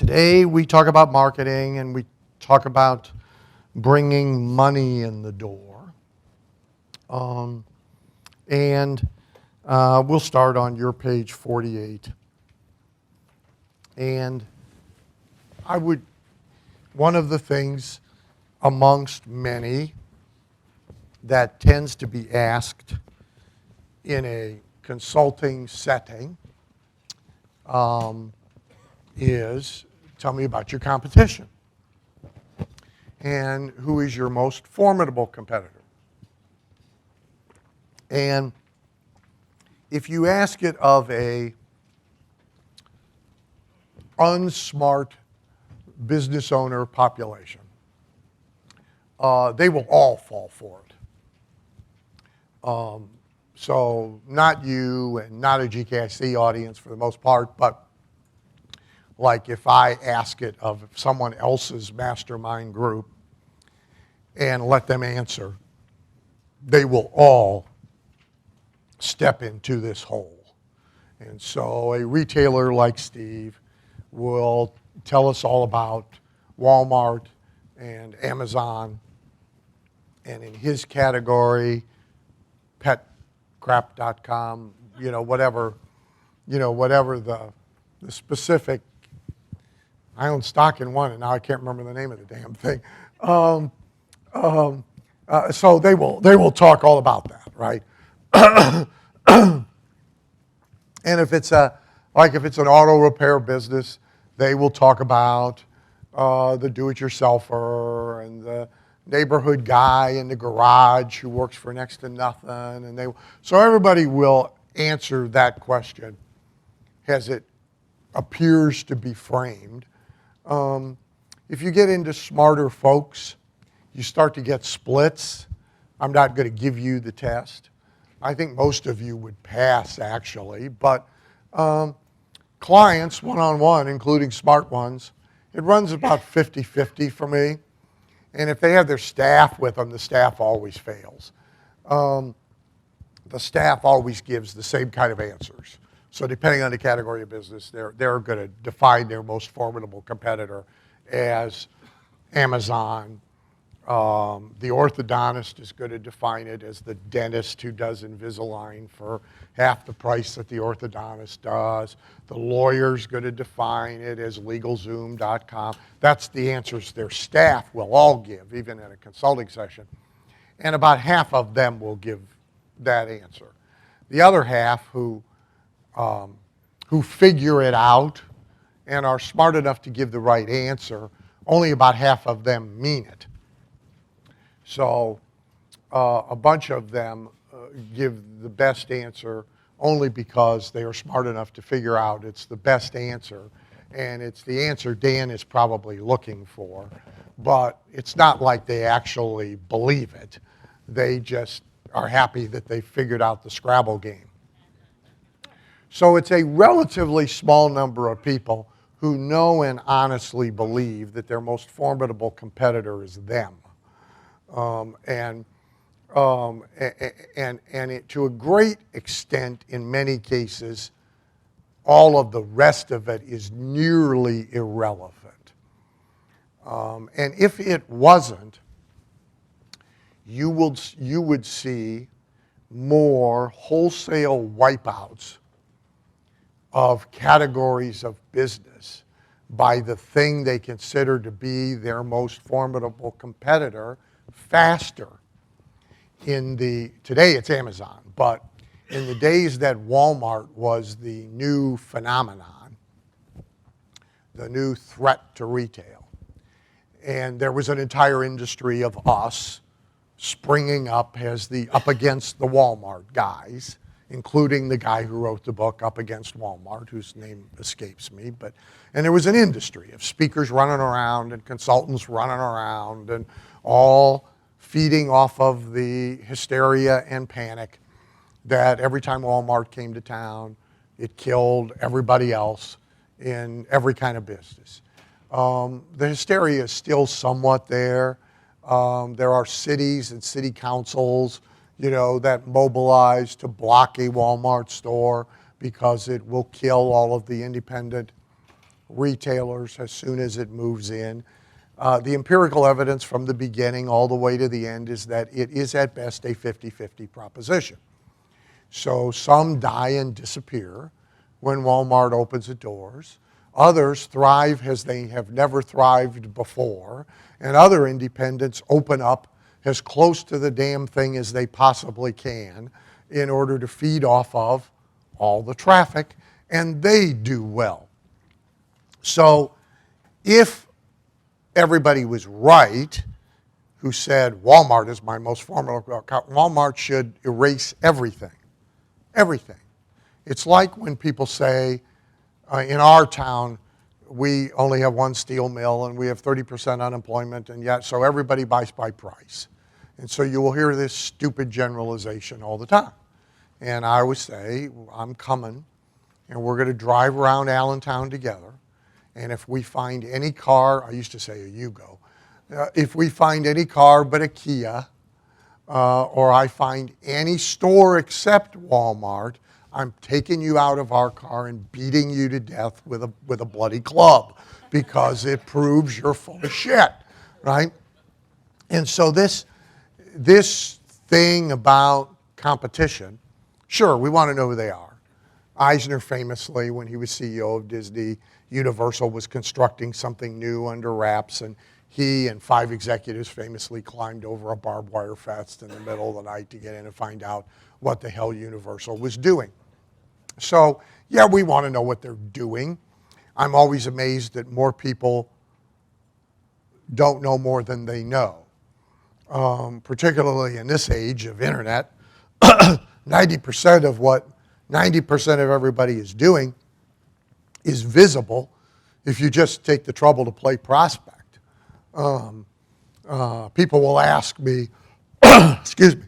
Today we talk about marketing and we talk about bringing money in the door. We'll start on your page 48. And one of the things amongst many that tends to be asked in a consulting setting is, tell me about your competition. And who is your most formidable competitor? And if you ask it of a unsmart business owner population, they will all fall for it. So not you and not a GKIC audience for the most part, but like if I ask it of someone else's mastermind group and let them answer, they will all step into this hole. And so a retailer like Steve will tell us all about Walmart and Amazon, and in his category, petcrap.com, whatever the specific. I own stock in one, and now I can't remember the name of the damn thing. So they will talk all about that, right? And if it's an auto repair business, they will talk about the do-it-yourselfer and the neighborhood guy in the garage who works for next to nothing, and so everybody will answer that question as it appears to be framed. If you get into smarter folks, you start to get splits. I'm not going to give you the test. I think most of you would pass, actually, but clients, one-on-one, including smart ones, it runs about 50-50 for me. And if they have their staff with them, the staff always fails. The staff always gives the same kind of answers. So depending on the category of business, they're going to define their most formidable competitor as Amazon. The orthodontist is going to define it as the dentist who does Invisalign for half the price that the orthodontist does. The lawyer's going to define it as LegalZoom.com. That's the answers their staff will all give, even in a consulting session. And about half of them will give that answer. The other half who figure it out and are smart enough to give the right answer, only about half of them mean it. So a bunch of them give the best answer only because they are smart enough to figure out it's the best answer, and it's the answer Dan is probably looking for, but it's not like they actually believe it. They just are happy that they figured out the Scrabble game. So it's a relatively small number of people who know and honestly believe that their most formidable competitor is them. And to a great extent, in many cases, all of the rest of it is nearly irrelevant. And if it wasn't, you would see more wholesale wipeouts of categories of business by the thing they consider to be their most formidable competitor faster. Today it's Amazon, but in the days that Walmart was the new phenomenon, the new threat to retail, and there was an entire industry of us springing up as up against the Walmart guys, including the guy who wrote the book Up Against Walmart, whose name escapes me. And there was an industry of speakers running around and consultants running around and all feeding off of the hysteria and panic that every time Walmart came to town, it killed everybody else in every kind of business. The hysteria is still somewhat there. There are cities and city councils that mobilize to block a Walmart store because it will kill all of the independent retailers as soon as it moves in. The empirical evidence from the beginning all the way to the end is that it is at best a 50-50 proposition. So some die and disappear when Walmart opens its doors. Others thrive as they have never thrived before, and other independents open up as close to the damn thing as they possibly can in order to feed off of all the traffic, and they do well. So if everybody was right who said Walmart is my most formidable account, Walmart should erase everything. Everything. It's like when people say, in our town, we only have one steel mill and we have 30% unemployment, and yet so everybody buys by price. And so you will hear this stupid generalization all the time. And I always say, I'm coming, and we're going to drive around Allentown together, and if we find any car, I used to say a Yugo, if we find any car but a Kia, or I find any store except Walmart, I'm taking you out of our car and beating you to death with a bloody club because it proves you're full of shit, right? And so this thing about competition, sure, we want to know who they are. Eisner famously, when he was CEO of Disney, Universal was constructing something new under wraps, and he and 5 executives famously climbed over a barbed wire fence in the middle of the night to get in and find out what the hell Universal was doing. So, yeah, we want to know what they're doing. I'm always amazed that more people don't know more than they know, particularly in this age of internet. 90% of everybody is doing is visible if you just take the trouble to play prospect. People will ask me, excuse me,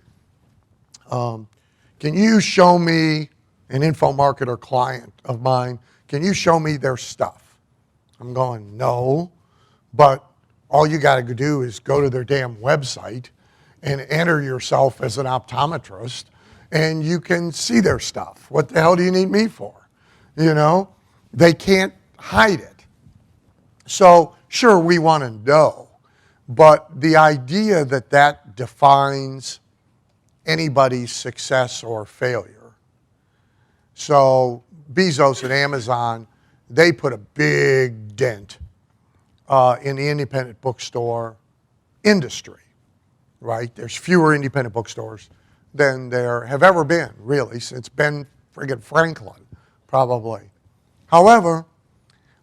can you show me an info marketer client of mine, can you show me their stuff? I'm going, no, but all you got to do is go to their damn website and enter yourself as an optometrist, and you can see their stuff. What the hell do you need me for? You know, they can't hide it. So sure, we want to know, but the idea that that defines anybody's success or failure. So Bezos and Amazon, they put a big dent in the independent bookstore industry, right? There's fewer independent bookstores than there have ever been, really, since Ben friggin' Franklin, probably. However,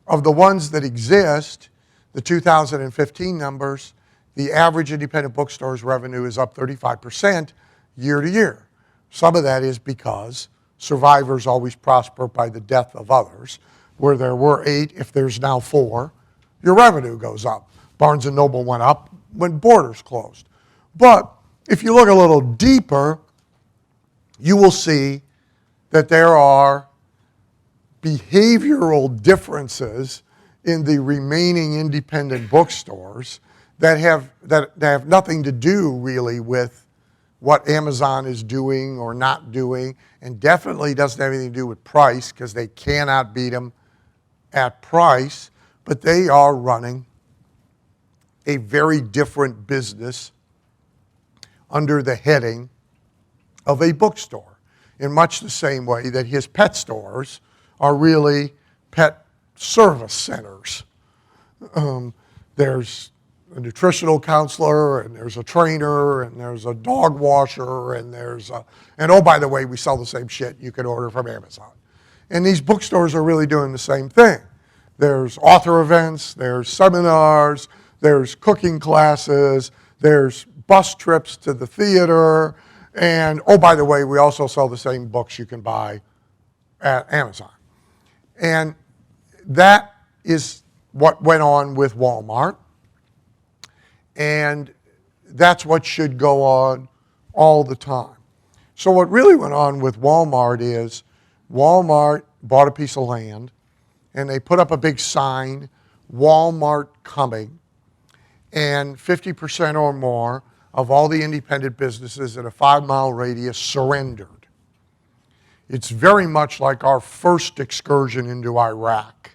of the ones that exist, the 2015 numbers, the average independent bookstore's revenue is up 35% year to year. Some of that is because survivors always prosper by the death of others. Where there were 8, if there's now 4, your revenue goes up. Barnes & Noble went up when Borders closed. But if you look a little deeper, you will see that there are behavioral differences in the remaining independent bookstores that have nothing to do really with what Amazon is doing or not doing, and definitely doesn't have anything to do with price, because they cannot beat them at price, but they are running a very different business under the heading of a bookstore, in much the same way that his pet stores are really pet service centers. There's a nutritional counselor, and there's a trainer, and there's a dog washer, and and oh, by the way, we sell the same shit you can order from Amazon. And these bookstores are really doing the same thing. There's author events, there's seminars, there's cooking classes, there's bus trips to the theater, and oh, by the way, we also sell the same books you can buy at Amazon. And that is what went on with Walmart. And that's what should go on all the time. So what really went on with Walmart is Walmart bought a piece of land, and they put up a big sign, Walmart coming, and 50% or more of all the independent businesses in a 5-mile radius surrendered. It's very much like our first excursion into Iraq.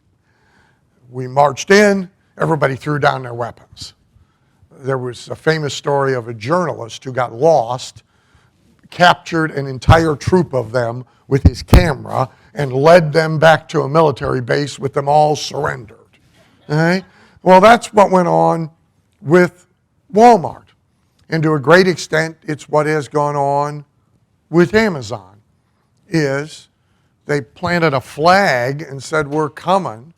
we marched in, everybody threw down their weapons. There was a famous story of a journalist who got lost, captured an entire troop of them with his camera, and led them back to a military base with them all surrendered. Okay? Well, that's what went on with Walmart. And to a great extent, it's what has gone on with Amazon, is they planted a flag and said, we're coming,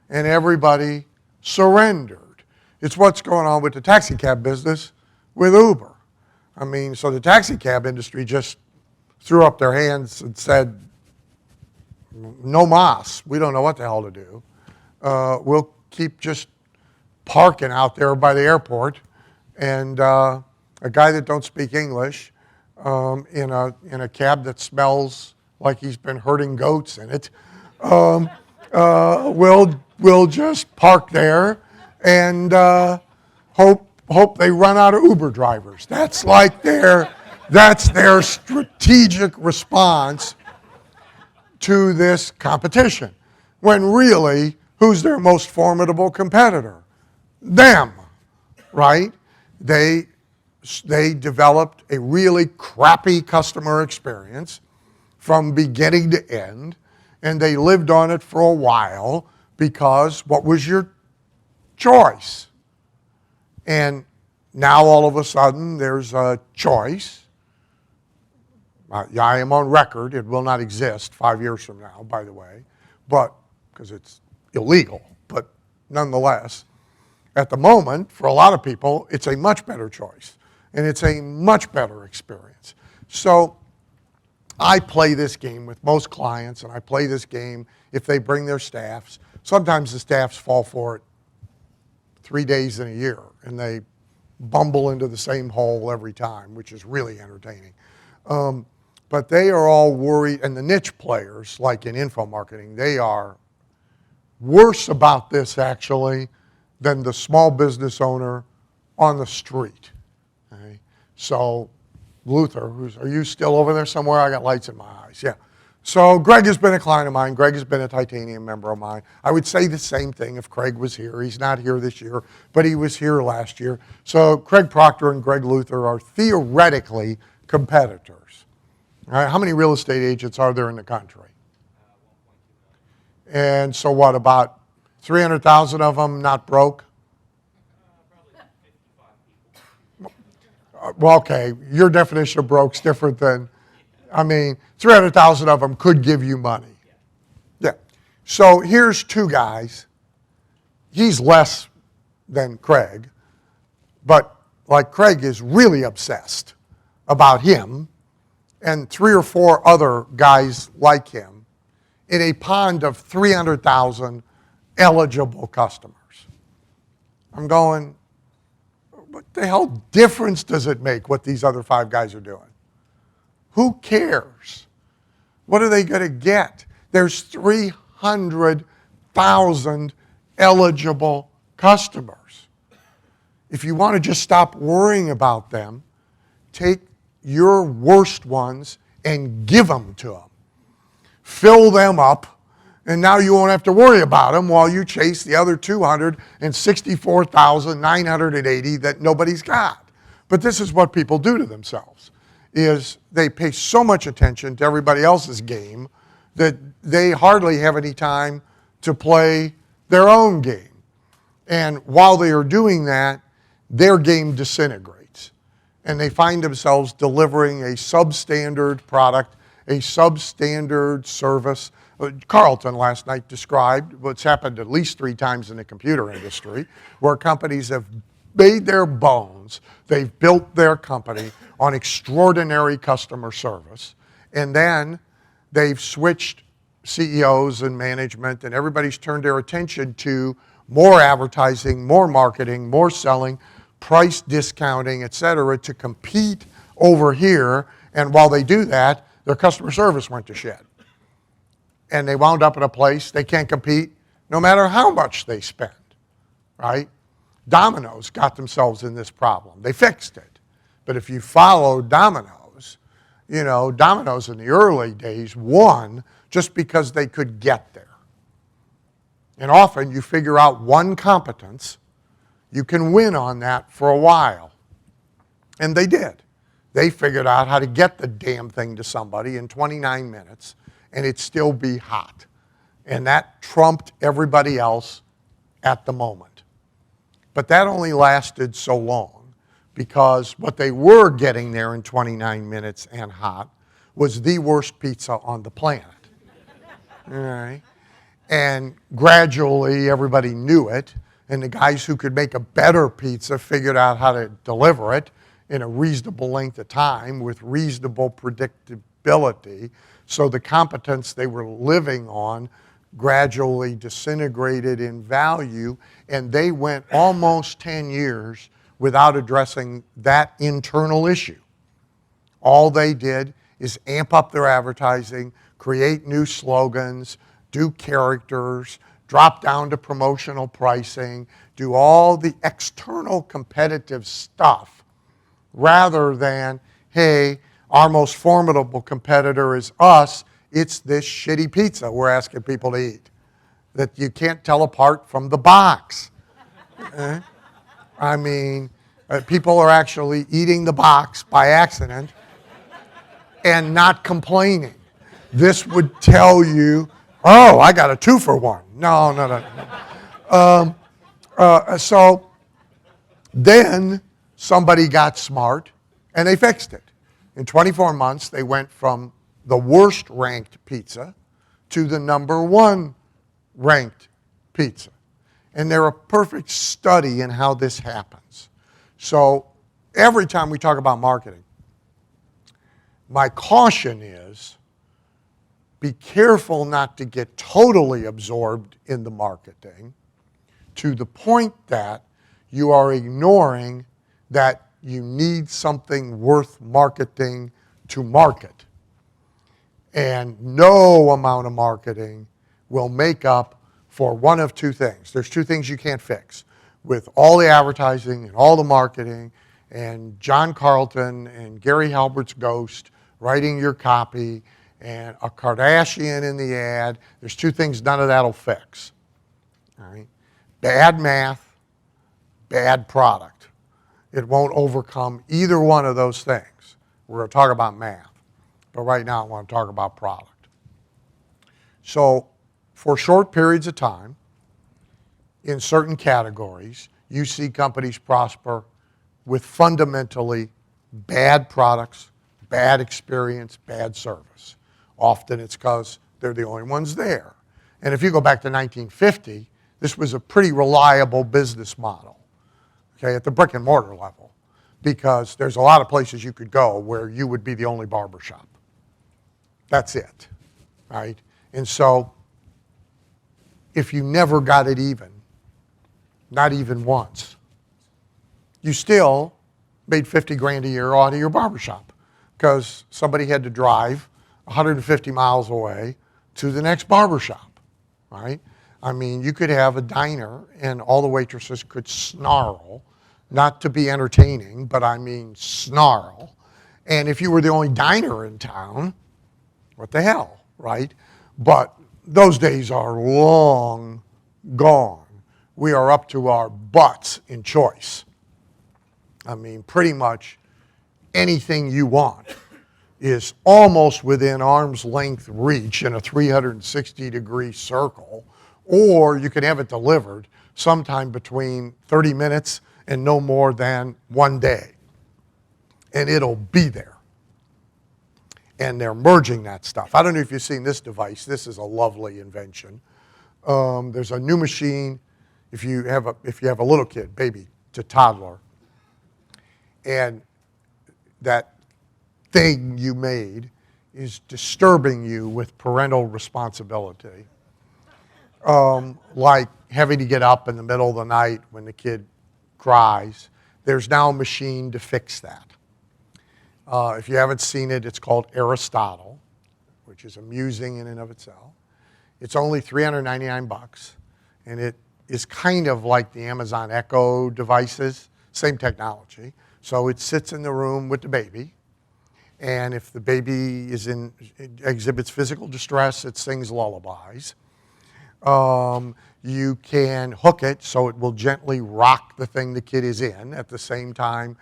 and everybody surrendered. It's what's going on with the taxi cab business with Uber. I mean, so the taxi cab industry just threw up their hands and said, no mas, we don't know what the hell to do. We'll keep just parking out there by the airport, and a guy that don't speak English in a cab that smells like he's been herding goats in it, we'll just park there and hope they run out of Uber drivers. That's their strategic response to this competition. When really, who's their most formidable competitor? Them, right? They developed a really crappy customer experience from beginning to end, and they lived on it for a while because what was your choice? And now all of a sudden there's a choice. I am on record, it will not exist 5 years from now, by the way, but because it's illegal, but nonetheless, at the moment, for a lot of people, it's a much better choice, and it's a much better experience. So I play this game with most clients, and I play this game if they bring their staffs. Sometimes the staffs fall for it 3 days in a year, and they bumble into the same hole every time, which is really entertaining. But they are all worried, and the niche players, like in info marketing, they are worse about this actually than the small business owner on the street. Okay? So Luther, are you still over there somewhere? I got lights in my eyes, yeah. So Greg has been a client of mine. Greg has been a titanium member of mine. I would say the same thing if Craig was here. He's not here this year, but he was here last year. So Craig Proctor and Greg Luther are theoretically competitors. All right, how many real estate agents are there in the country? 1.2 million. And so what, about 300,000 of them not broke? Probably 55 people. Well, okay, your definition of broke's different than, 300,000 of them could give you money. Yeah. So here's two guys. He's less than Craig, but like Craig is really obsessed about him and 3 or 4 other guys like him in a pond of 300,000 eligible customers. I'm going, what the hell difference does it make what these other 5 guys are doing? Who cares? What are they going to get? There's 300,000 eligible customers. If you want to just stop worrying about them, take your worst ones and give them to them. Fill them up, and now you won't have to worry about them while you chase the other 264,980 that nobody's got. But this is what people do to themselves, is they pay so much attention to everybody else's game that they hardly have any time to play their own game. And while they are doing that, their game disintegrates. And they find themselves delivering a substandard product, a substandard service. Carlton last night described what's happened at least 3 times in the computer industry, where companies have made their bones, they've built their company on extraordinary customer service, and then they've switched CEOs and management, and everybody's turned their attention to more advertising, more marketing, more selling, price discounting, et cetera, to compete over here. And while they do that, their customer service went to shit. And they wound up in a place they can't compete no matter how much they spend, right? Domino's got themselves in this problem. They fixed it. But if you follow Domino's, Domino's in the early days won just because they could get there. And often you figure out one competence, you can win on that for a while. And they did. They figured out how to get the damn thing to somebody in 29 minutes and it'd still be hot. And that trumped everybody else at the moment. But that only lasted so long because what they were getting there in 29 minutes and hot was the worst pizza on the planet. All right? And gradually everybody knew it, and the guys who could make a better pizza figured out how to deliver it in a reasonable length of time with reasonable predictability. So the competence they were living on gradually disintegrated in value, and they went almost 10 years without addressing that internal issue. All they did is amp up their advertising, create new slogans, do characters, drop down to promotional pricing, do all the external competitive stuff rather than, hey, our most formidable competitor is us, it's this shitty pizza we're asking people to eat that you can't tell apart from the box. I mean, people are actually eating the box by accident and not complaining. This would tell you, oh, I got a 2-for-1. No. So then somebody got smart and they fixed it. In 24 months, they went from the worst ranked pizza to the number 1 ranked pizza. And they're a perfect study in how this happens. So every time we talk about marketing, my caution is be careful not to get totally absorbed in the marketing to the point that you are ignoring that you need something worth marketing to market. And no amount of marketing will make up for one of two things. There's two things you can't fix. With all the advertising and all the marketing and John Carlton and Gary Halbert's ghost writing your copy and a Kardashian in the ad, there's two things none of that will fix. All right? Bad math, bad product. It won't overcome either one of those things. We're going to talk about math, but right now I want to talk about product. So for short periods of time, in certain categories, you see companies prosper with fundamentally bad products, bad experience, bad service. Often it's because they're the only ones there. And if you go back to 1950, this was a pretty reliable business model, okay, at the brick and mortar level, because there's a lot of places you could go where you would be the only barber shop. That's it, right? And so if you never got it even, not even once, you still made 50 grand a year out of your barbershop because somebody had to drive 150 miles away to the next barbershop, right? I mean, you could have a diner and all the waitresses could snarl, not to be entertaining, but I mean snarl. And if you were the only diner in town, what the hell, right? But those days are long gone. We are up to our butts in choice. I mean, pretty much anything you want is almost within arm's length reach in a 360-degree circle, or you can have it delivered sometime between 30 minutes and no more than 1 day. And it'll be there. And they're merging that stuff. I don't know if you've seen this device. This is a lovely invention. There's a new machine, if you have a little kid, baby to toddler, and that thing you made is disturbing you with parental responsibility. Like having to get up in the middle of the night when the kid cries. There's now a machine to fix that. If you haven't seen it, it's called Aristotle, which is amusing in and of itself. It's only $399, and it is kind of like the Amazon Echo devices, same technology. So it sits in the room with the baby, and if the baby exhibits physical distress, it sings lullabies. You can hook it so it will gently rock the thing the kid is in. At the same time,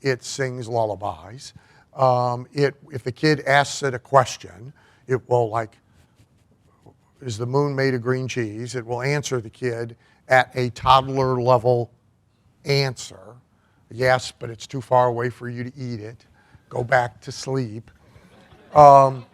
it sings lullabies. If the kid asks it a question, it will, like, is the moon made of green cheese? It will answer the kid at a toddler level answer. Yes, but it's too far away for you to eat it. Go back to sleep. And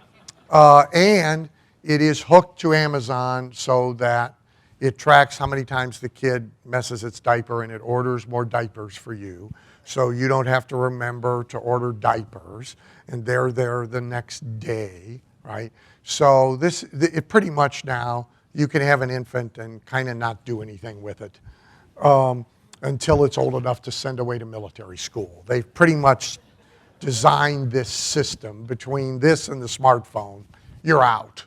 it is hooked to Amazon so that it tracks how many times the kid messes its diaper, and it orders more diapers for you. So you don't have to remember to order diapers, and they're there the next day, right? So it pretty much now, you can have an infant and kind of not do anything with it until it's old enough to send away to military school. They've pretty much designed this system. Between this and the smartphone, you're out.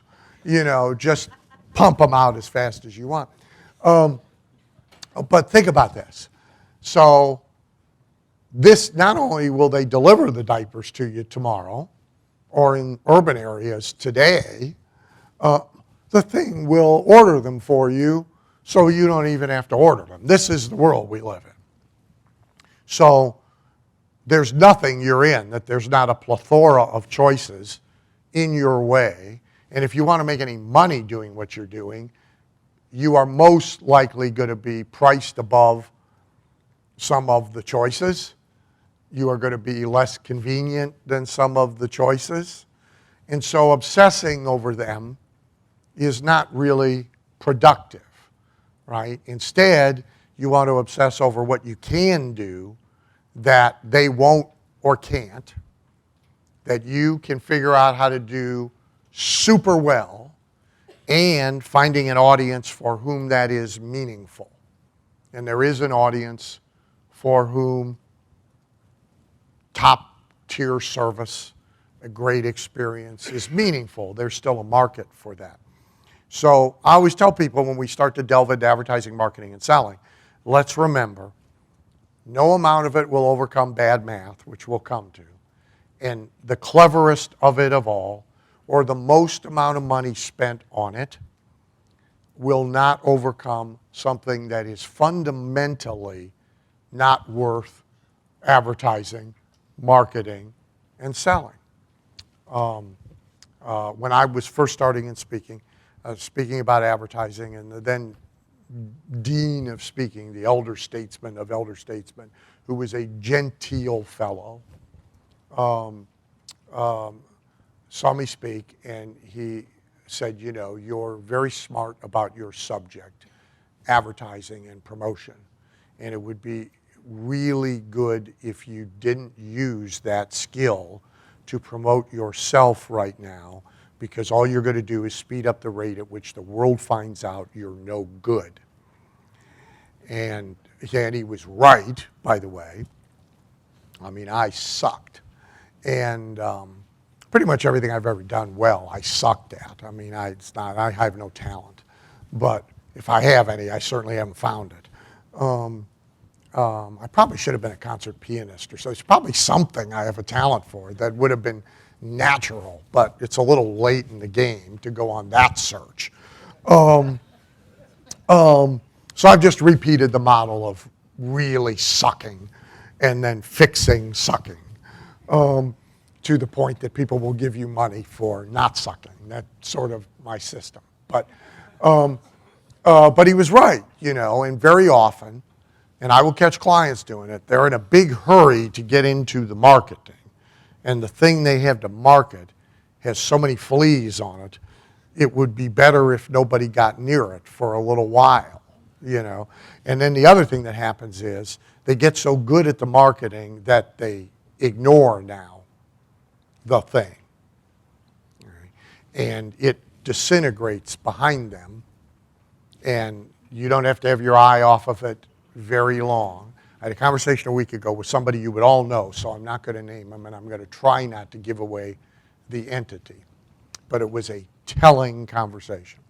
Just pump them out as fast as you want. But think about this. So this, not only will they deliver the diapers to you tomorrow, or in urban areas today, the thing will order them for you so you don't even have to order them. This is the world we live in. So there's nothing you're in that there's not a plethora of choices in your way. And if you want to make any money doing what you're doing, you are most likely going to be priced above some of the choices. You are going to be less convenient than some of the choices. And so obsessing over them is not really productive, right? Instead, you want to obsess over what you can do that they won't or can't, that you can figure out how to do super well, and finding an audience for whom that is meaningful. And there is an audience for whom top-tier service, a great experience is meaningful. There's still a market for that. So I always tell people when we start to delve into advertising, marketing, and selling, let's remember, no amount of it will overcome bad math, which we'll come to. And the cleverest of it of all, or the most amount of money spent on it, will not overcome something that is fundamentally not worth advertising, marketing, and selling. When I was first starting in speaking, speaking about advertising, and the then dean of speaking, the elder statesman of elder statesmen, who was a genteel fellow, saw me speak, and he said, you're very smart about your subject, advertising and promotion, and it would be really good if you didn't use that skill to promote yourself right now, because all you're going to do is speed up the rate at which the world finds out you're no good. And he was right, by the way. I mean, I sucked. And pretty much everything I've ever done well, I sucked at. I mean, I have no talent. But if I have any, I certainly haven't found it. I probably should have been a concert pianist, or so. It's probably something I have a talent for that would have been natural, but it's a little late in the game to go on that search. So I've just repeated the model of really sucking and then fixing sucking to the point that people will give you money for not sucking. That's sort of my system. But he was right, and very often, and I will catch clients doing it, they're in a big hurry to get into the marketing. And the thing they have to market has so many fleas on it, it would be better if nobody got near it for a little while, And then the other thing that happens is they get so good at the marketing that they ignore now the thing. Right? And it disintegrates behind them, and you don't have to have your eye off of it very long. I had a conversation a week ago with somebody you would all know, so I'm not going to name him, and I'm going to try not to give away the entity. But it was a telling conversation.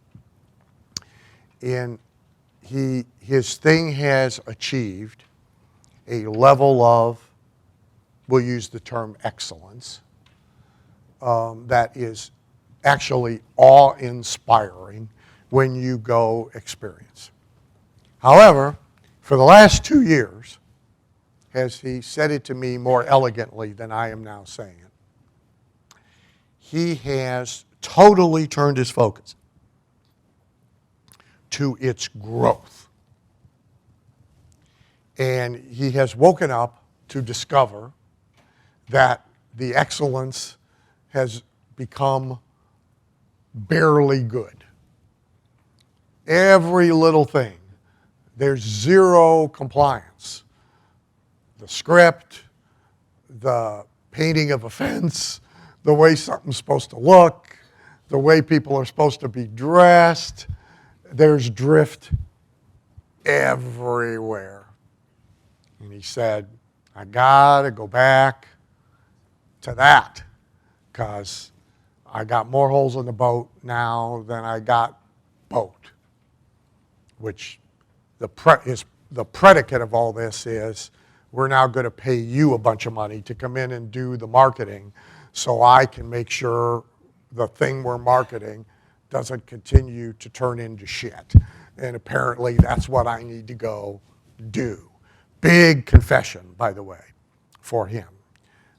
And his thing has achieved a level of, we'll use the term excellence, that is actually awe-inspiring, when you go experience. However, for the last 2 years, as he said it to me more elegantly than I am now saying it, he has totally turned his focus to its growth. And he has woken up to discover that the excellence has become barely good. Every little thing, there's zero compliance. The script, the painting of a fence, the way something's supposed to look, the way people are supposed to be dressed, there's drift everywhere. And he said, I gotta go back to that because I got more holes in the boat now than I got boat, which the predicate of all this is we're now going to pay you a bunch of money to come in and do the marketing so I can make sure the thing we're marketing doesn't continue to turn into shit. And apparently that's what I need to go do. Big confession, by the way, for him.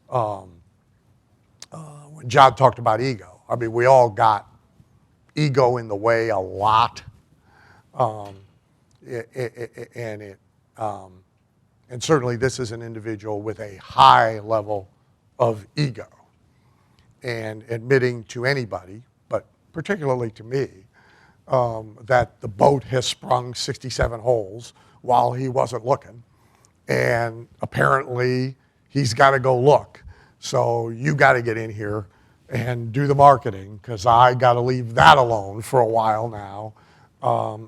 When John talked about ego, I mean, we all got ego in the way a lot. And certainly this is an individual with a high level of ego. And admitting to anybody, but particularly to me, that the boat has sprung 67 holes while he wasn't looking. And apparently he's got to go look. So you got to get in here and do the marketing because I got to leave that alone for a while now.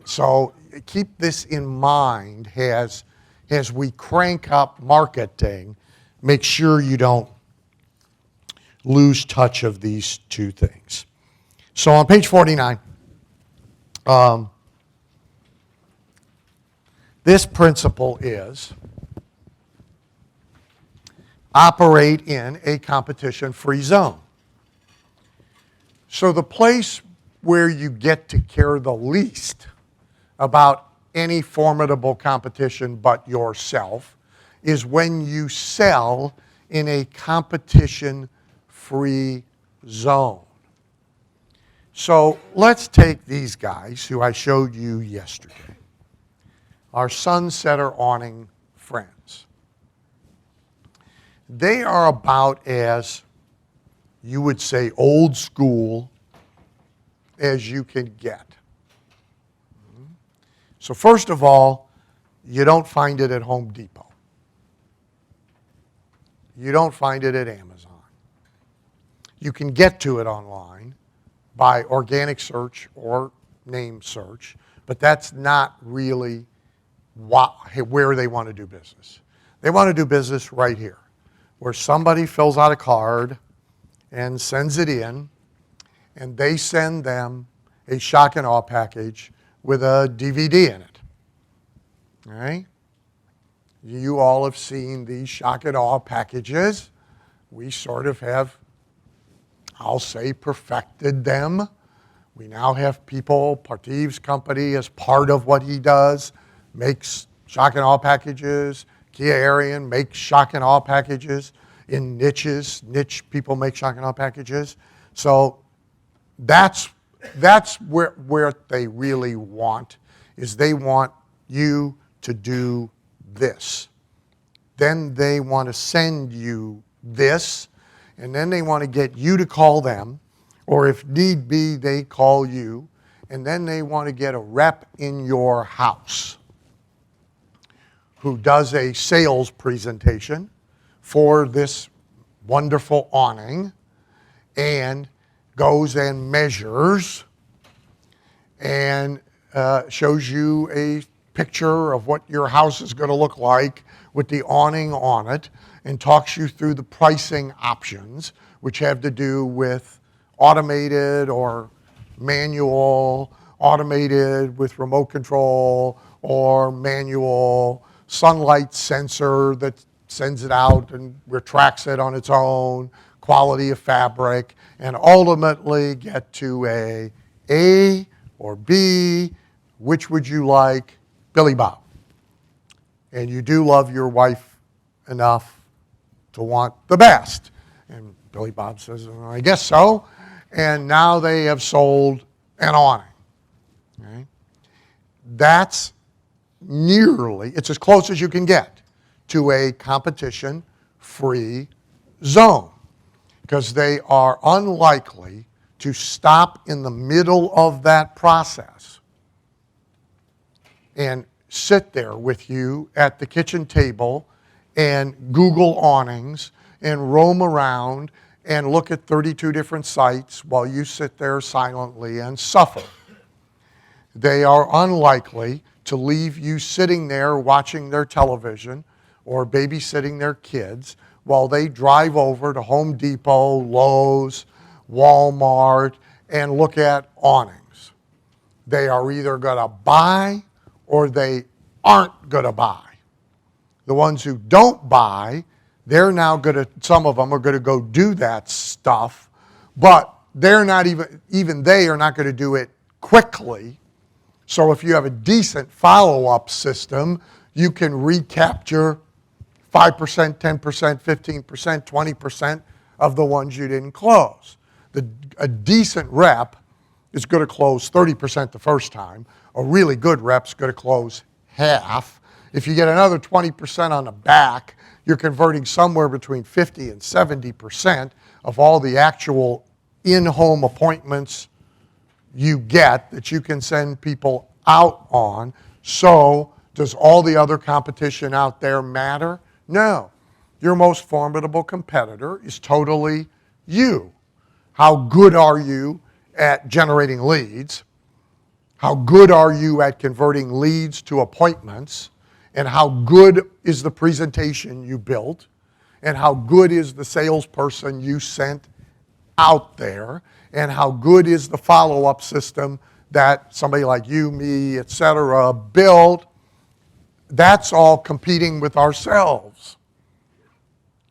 So keep this in mind as we crank up marketing. Make sure you don't lose touch of these two things. So on page 49, this principle is operate in a competition-free zone. So the place where you get to care the least about any formidable competition but yourself is when you sell in a competition-free zone. So let's take these guys who I showed you yesterday, our sunsetter awning friends. They are about as, you would say, old school as you can get. So first of all, you don't find it at Home Depot. You don't find it at Amazon. You can get to it online by organic search or name search, but that's not really where they want to do business. They want to do business right here, where somebody fills out a card and sends it in, and they send them a shock and awe package with a DVD in it. All right? You all have seen these shock and awe packages. We sort of have, I'll say, perfected them. We now have people, Partiv's company, as part of what he does, makes shock and awe packages. Kia Arian makes shock and awe packages in niches. Niche people make shock and awe packages. So that's where they really want, is they want you to do this. Then they want to send you this, and then they want to get you to call them, or if need be, they call you, and then they want to get a rep in your house who does a sales presentation for this wonderful awning and goes and measures and shows you a picture of what your house is going to look like with the awning on it and talks you through the pricing options, which have to do with automated or manual, automated with remote control, or manual sunlight sensor that sends it out and retracts it on its own, quality of fabric, and ultimately get to a Or B, which would you like? Billy Bob. And you do love your wife enough to want the best. And Billy Bob says, I guess so. And now they have sold an awning. Right? That's nearly, it's as close as you can get to a competition-free zone, because they are unlikely to stop in the middle of that process and sit there with you at the kitchen table and Google awnings and roam around and look at 32 different sites while you sit there silently and suffer. They are unlikely to leave you sitting there watching their television or babysitting their kids while they drive over to Home Depot, Lowe's, Walmart, and look at awnings. They are either going to buy or they aren't going to buy. The ones who don't buy, they're now going to, some of them are going to go do that stuff, but they're not even they are not going to do it quickly. So if you have a decent follow-up system, you can recapture 5%, 10%, 15%, 20% of the ones you didn't close. A decent rep is going to close 30% the first time. A really good rep's going to close half. If you get another 20% on the back, you're converting somewhere between 50 and 70% of all the actual in-home appointments you get that you can send people out on. So does all the other competition out there matter? No. Your most formidable competitor is totally you. How good are you at generating leads? How good are you at converting leads to appointments? And how good is the presentation you built? And how good is the salesperson you sent out there? And how good is the follow-up system that somebody like you, me, et cetera, built? That's all competing with ourselves,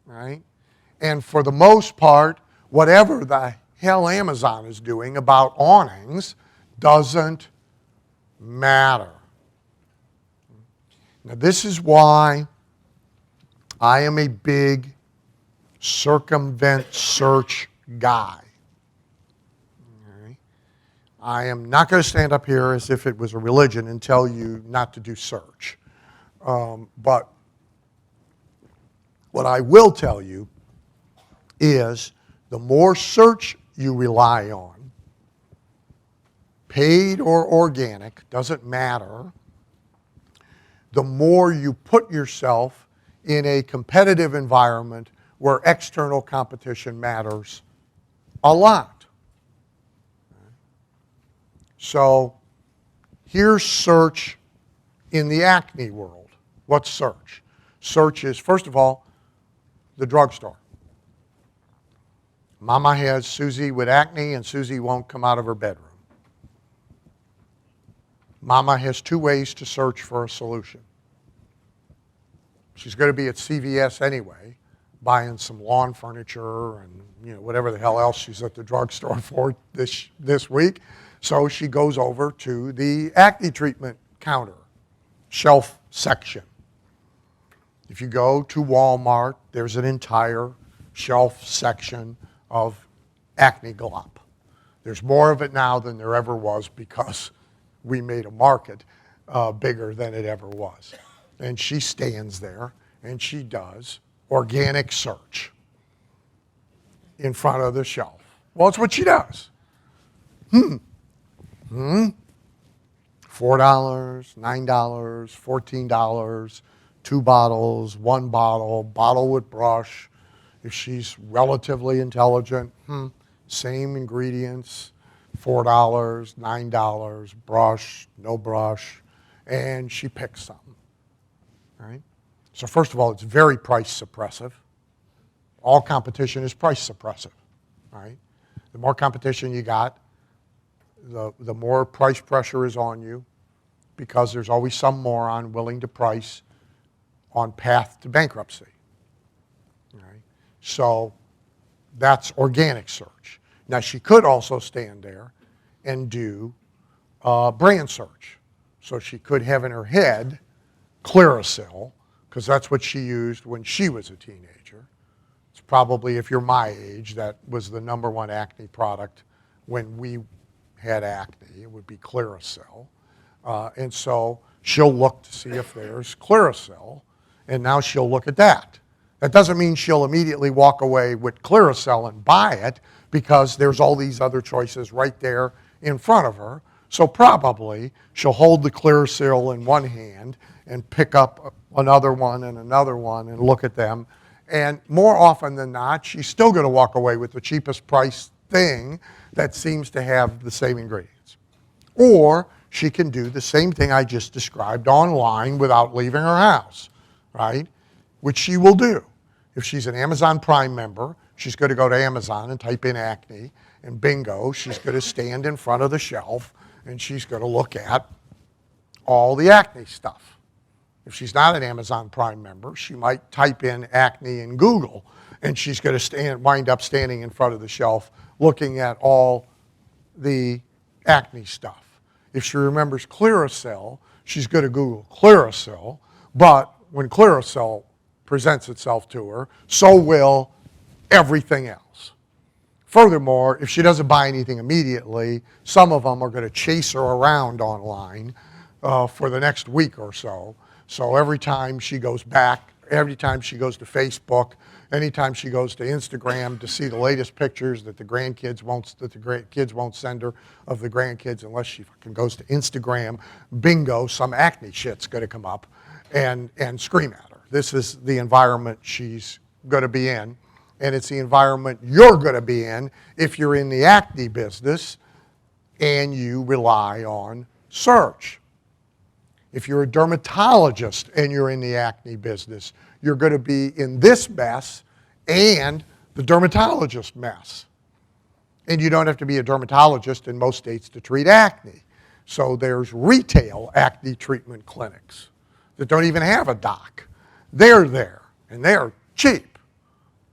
right? And for the most part, whatever the hell Amazon is doing about awnings doesn't matter. Now, this is why I am a big circumvent search guy. Okay? I am not going to stand up here as if it was a religion and tell you not to do search. But what I will tell you is the more search you rely on, paid or organic, doesn't matter, the more you put yourself in a competitive environment where external competition matters a lot. So here's search in the acne world. What's search? Search is, first of all, the drugstore. Mama has Susie with acne and Susie won't come out of her bedroom. Mama has two ways to search for a solution. She's going to be at CVS anyway, buying some lawn furniture and whatever the hell else she's at the drugstore for this week. So she goes over to the acne treatment counter, shelf section. If you go to Walmart, there's an entire shelf section of acne glop. There's more of it now than there ever was because we made a market bigger than it ever was. And she stands there and she does organic search in front of the shelf. Well, it's what she does. $4, $9, $14, 2 bottles, 1 bottle, bottle with brush. If she's relatively intelligent, same ingredients, $4, $9, brush, no brush, and she picks something, right? So first of all, it's very price suppressive. All competition is price suppressive, right? The more competition you got, the more price pressure is on you because there's always some moron willing to price on path to bankruptcy, right? So that's organic search. Now, she could also stand there and do brand search. So she could have in her head Clearasil, because that's what she used when she was a teenager. It's probably, if you're my age, that was the #1 acne product when we had acne. It would be Clearasil. And so she'll look to see if there's Clearasil, and now she'll look at that. That doesn't mean she'll immediately walk away with Clearasil and buy it, because there's all these other choices right there in front of her. So probably she'll hold the Clearasil in one hand and pick up another one and look at them. And more often than not, she's still going to walk away with the cheapest price thing that seems to have the same ingredients. Or she can do the same thing I just described online without leaving her house, right? Which she will do. If she's an Amazon Prime member, she's going to go to Amazon and type in acne, and bingo, she's going to stand in front of the shelf and she's going to look at all the acne stuff. If she's not an Amazon Prime member, she might type in acne in Google, and she's going to wind up standing in front of the shelf looking at all the acne stuff. If she remembers Clearasil, she's going to Google Clearasil, but when Clearasil presents itself to her, so will everything else. Furthermore, if she doesn't buy anything immediately, some of them are going to chase her around online for the next week or so. So every time she goes back, every time she goes to Facebook, anytime she goes to Instagram to see the latest pictures that the kids won't send her of the grandkids unless she fucking goes to Instagram, bingo, some acne shit's going to come up and scream at her. This is the environment she's going to be in, and it's the environment you're going to be in if you're in the acne business and you rely on search. If you're a dermatologist and you're in the acne business, you're going to be in this mess and the dermatologist mess. And you don't have to be a dermatologist in most states to treat acne. So there's retail acne treatment clinics that don't even have a doc. They're there, and they're cheap,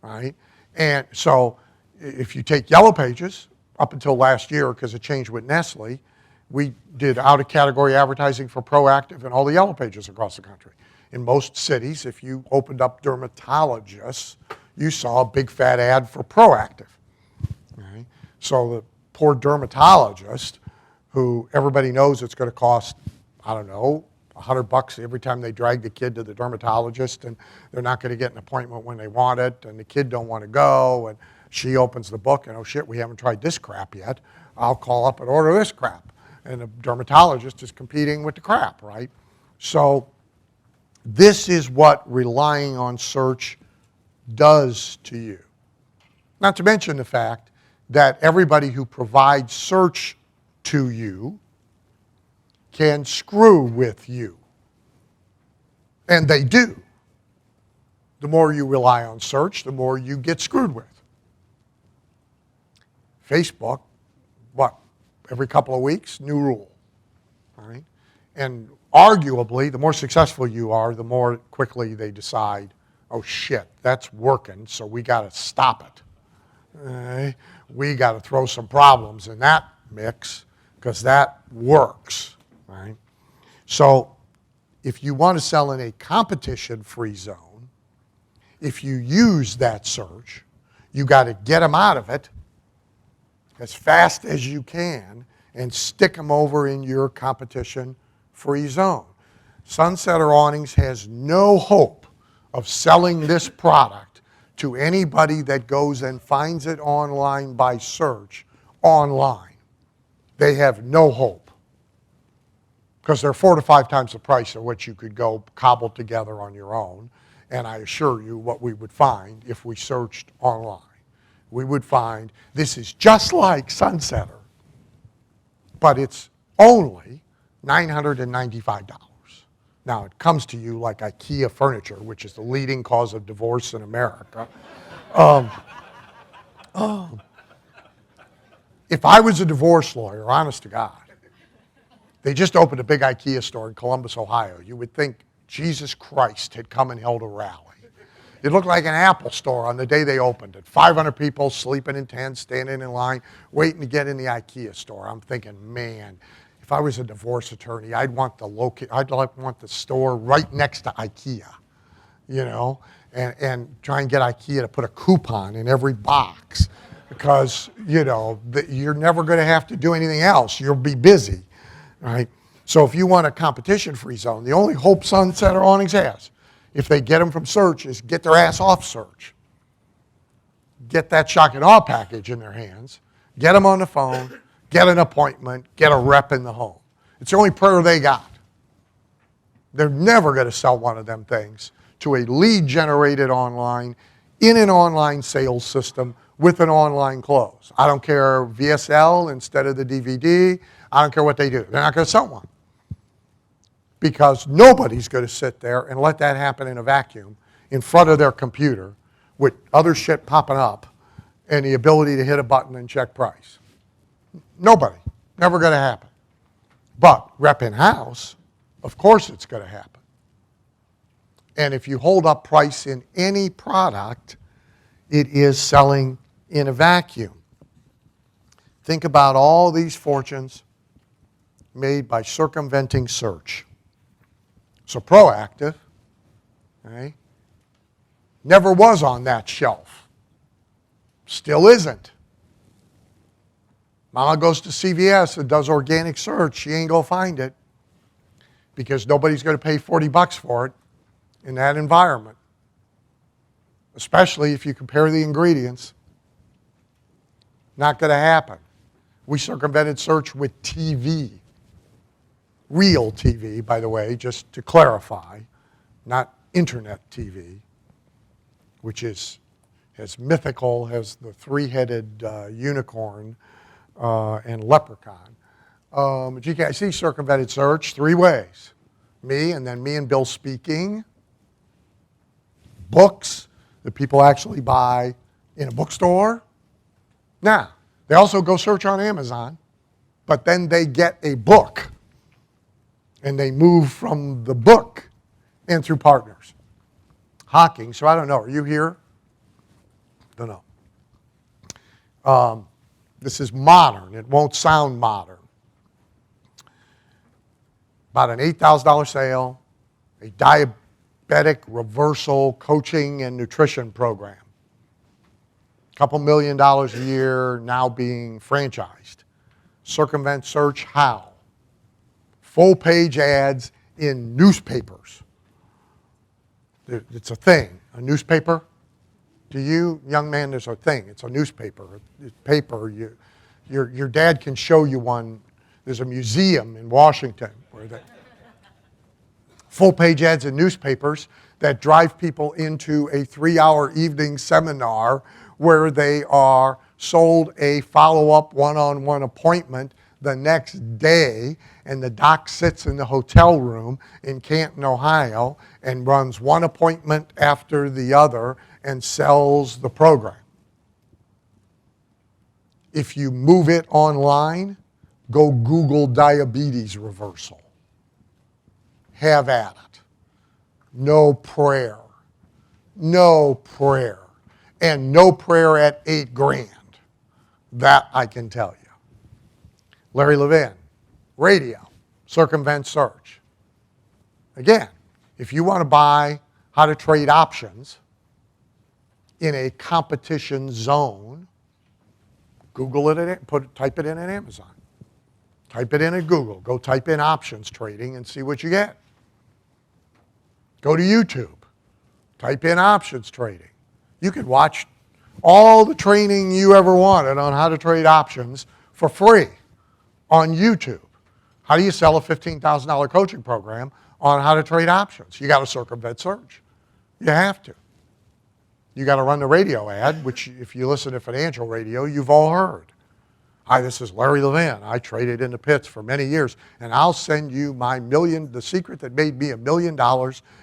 right? And so if you take Yellow Pages, up until last year, because it changed with Nestle, we did out-of-category advertising for Proactive in all the Yellow Pages across the country. In most cities, if you opened up dermatologists, you saw a big fat ad for Proactive. Right? So the poor dermatologist, who everybody knows it's going to cost, I don't know, $100 every time they drag the kid to the dermatologist, and they're not going to get an appointment when they want it, and the kid don't want to go, and she opens the book and, oh shit, we haven't tried this crap yet. I'll call up and order this crap. And the dermatologist is competing with the crap, right? So this is what relying on search does to you. Not to mention the fact that everybody who provides search to you can screw with you. And they do. The more you rely on search, the more you get screwed with. Facebook, what? Every couple of weeks, new rule, right? And arguably, the more successful you are, the more quickly they decide, oh shit, that's working, so we got to stop it. We got to throw some problems in that mix, because that works, right? So if you want to sell in a competition-free zone, if you use that search, you got to get them out of it as fast as you can and stick them over in your competition-free zone. Sunsetter Awnings has no hope of selling this product to anybody that goes and finds it online by search online. They have no hope, because they're 4 to 5 times the price of what you could go cobble together on your own. And I assure you what we would find if we searched online. We would find this is just like Sunsetter, but it's only $995. Now, it comes to you like IKEA furniture, which is the leading cause of divorce in America. If I was a divorce lawyer, honest to God, they just opened a big IKEA store in Columbus, Ohio. You would think Jesus Christ had come and held a rally. It looked like an Apple store on the day they opened it. 500 people sleeping in tents, standing in line, waiting to get in the IKEA store. I'm thinking, man, If I was a divorce attorney, I'd want the store right next to IKEA, you know, and try and get IKEA to put a coupon in every box because, you know, you're never going to have to do anything else. You'll be busy, right? So if you want a competition-free zone, the only hope Sunset or Awnings has, if they get them from search, is get their ass off search. Get that shock and awe package in their hands, get them on the phone, get an appointment, get a rep in the home. It's the only prayer they got. They're never going to sell one of them things to a lead generated online, in an online sales system with an online close. I don't care VSL instead of the DVD. I don't care what they do. They're not going to sell one. Because nobody's going to sit there and let that happen in a vacuum in front of their computer with other shit popping up and the ability to hit a button and check price. Nobody. Never going to happen. But rep in-house, of course it's going to happen. And if you hold up price in any product, it is selling in a vacuum. Think about all these fortunes made by circumventing search. So proactive, okay, never was on that shelf. Still isn't. Mama goes to CVS and does organic search. She ain't going to find it because nobody's going to pay $40 for it in that environment, especially if you compare the ingredients. Not going to happen. We circumvented search with TV. Real TV, by the way, just to clarify, not internet TV, which is as mythical as the three-headed unicorn and leprechaun. But you can see circumvented search 3 ways. Me, and then me and Bill speaking. Books that people actually buy in a bookstore. Now, they also go search on Amazon, but then they get a book. And they move from the book and through partners. Hawking, so I don't know, are you here? Don't know. This is modern. It won't sound modern. About an $8,000 sale, a diabetic reversal coaching and nutrition program. A couple $1 million a year now being franchised. Circumvent search, how? Full-page ads in newspapers. It's a thing. A newspaper? To you, young man, there's a thing. It's a newspaper. It's paper. Your dad can show you one. There's a museum in Washington where they full-page ads in newspapers that drive people into a 3-hour evening seminar where they are sold a follow-up one-on-one appointment the next day, and the doc sits in the hotel room in Canton, Ohio, and runs one appointment after the other and sells the program. If you move it online, go Google diabetes reversal. Have at it. No prayer. No prayer. And no prayer at $8,000. That I can tell you. Larry Levin, radio, circumvent search. Again, if you want to buy how to trade options in a competition zone, Google it, type it in at Amazon. Type it in at Google. Go type in options trading and see what you get. Go to YouTube. Type in options trading. You could watch all the training you ever wanted on how to trade options for free on YouTube. How do you sell a $15,000 coaching program on how to trade options? You got to circumvent search. You have to. You got to run the radio ad, which if you listen to financial radio, you've all heard. Hi, this is Larry Levin. I traded in the pits for many years, and I'll send you the secret that made me $1 million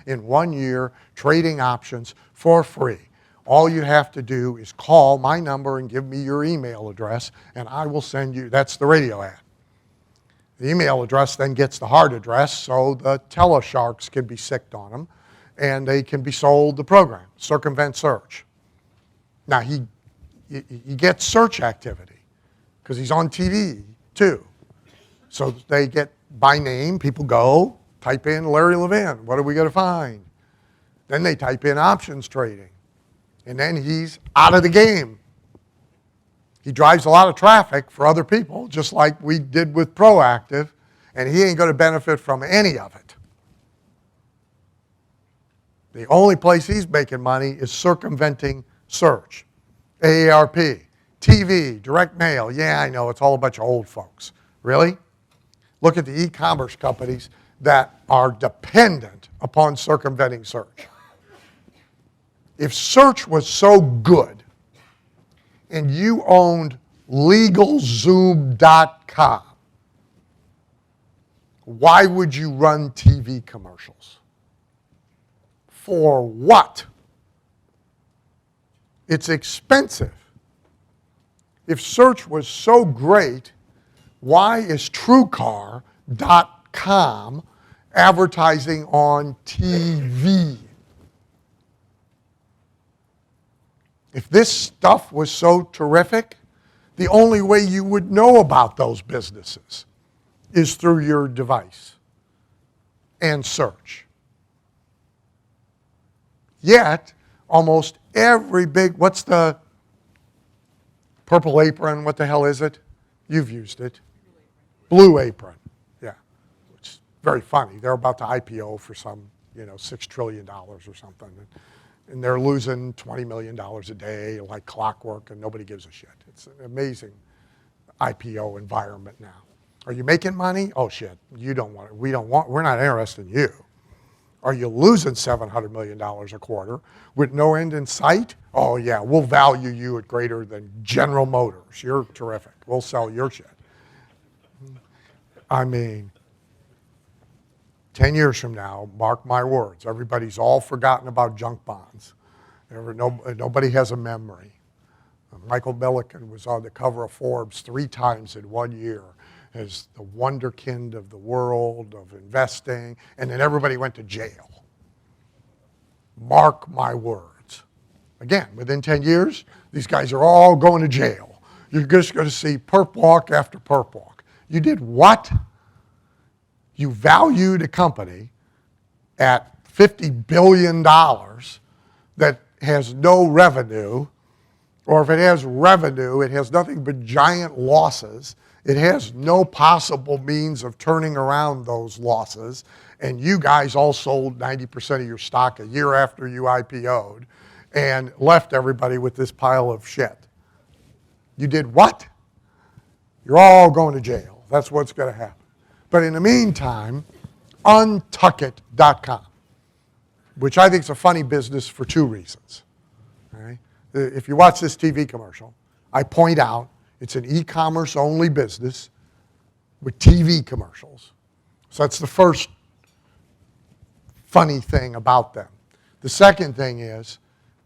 in 1 year trading options for free. All you have to do is call my number and give me your email address, and I will send you, that's the radio ad. The email address then gets the hard address so the telesharks can be sicked on them and they can be sold the program, circumvent search. Now he gets search activity because he's on TV too. So they get by name, people go, type in Larry Levin, what are we going to find? Then they type in options trading. And then he's out of the game. He drives a lot of traffic for other people, just like we did with Proactive, and he ain't going to benefit from any of it. The only place he's making money is circumventing search, AARP, TV, direct mail. Yeah, I know, it's all a bunch of old folks. Really? Look at the e-commerce companies that are dependent upon circumventing search. If search was so good and you owned LegalZoom.com, why would you run TV commercials? For what? It's expensive. If search was so great, why is TrueCar.com advertising on TV? If this stuff was so terrific, the only way you would know about those businesses is through your device and search. Yet, almost every big, what's the Purple Apron, what the hell is it? You've used it. Blue Apron, yeah. It's very funny. They're about to IPO for some, $6 trillion or something. And they're losing $20 million a day like clockwork, and nobody gives a shit. It's an amazing IPO environment now. Are you making money? Oh, shit. You don't want it. We're not interested in you. Are you losing $700 million a quarter with no end in sight? Oh, yeah, we'll value you at greater than General Motors. You're terrific. We'll sell your shit. I mean, 10 years from now, mark my words, everybody's all forgotten about junk bonds. Nobody has a memory. Michael Milliken was on the cover of Forbes 3 times in 1 year as the wonderkind of the world of investing, and then everybody went to jail. Mark my words. Again, within 10 years, these guys are all going to jail. You're just going to see perp walk after perp walk. You did what? You valued a company at $50 billion that has no revenue, or if it has revenue, it has nothing but giant losses. It has no possible means of turning around those losses, and you guys all sold 90% of your stock a year after you IPO'd and left everybody with this pile of shit. You did what? You're all going to jail. That's what's going to happen. But in the meantime, untuckit.com, which I think is a funny business for 2 reasons. Okay? If you watch this TV commercial, I point out it's an e-commerce only business with TV commercials. So that's the first funny thing about them. The second thing is,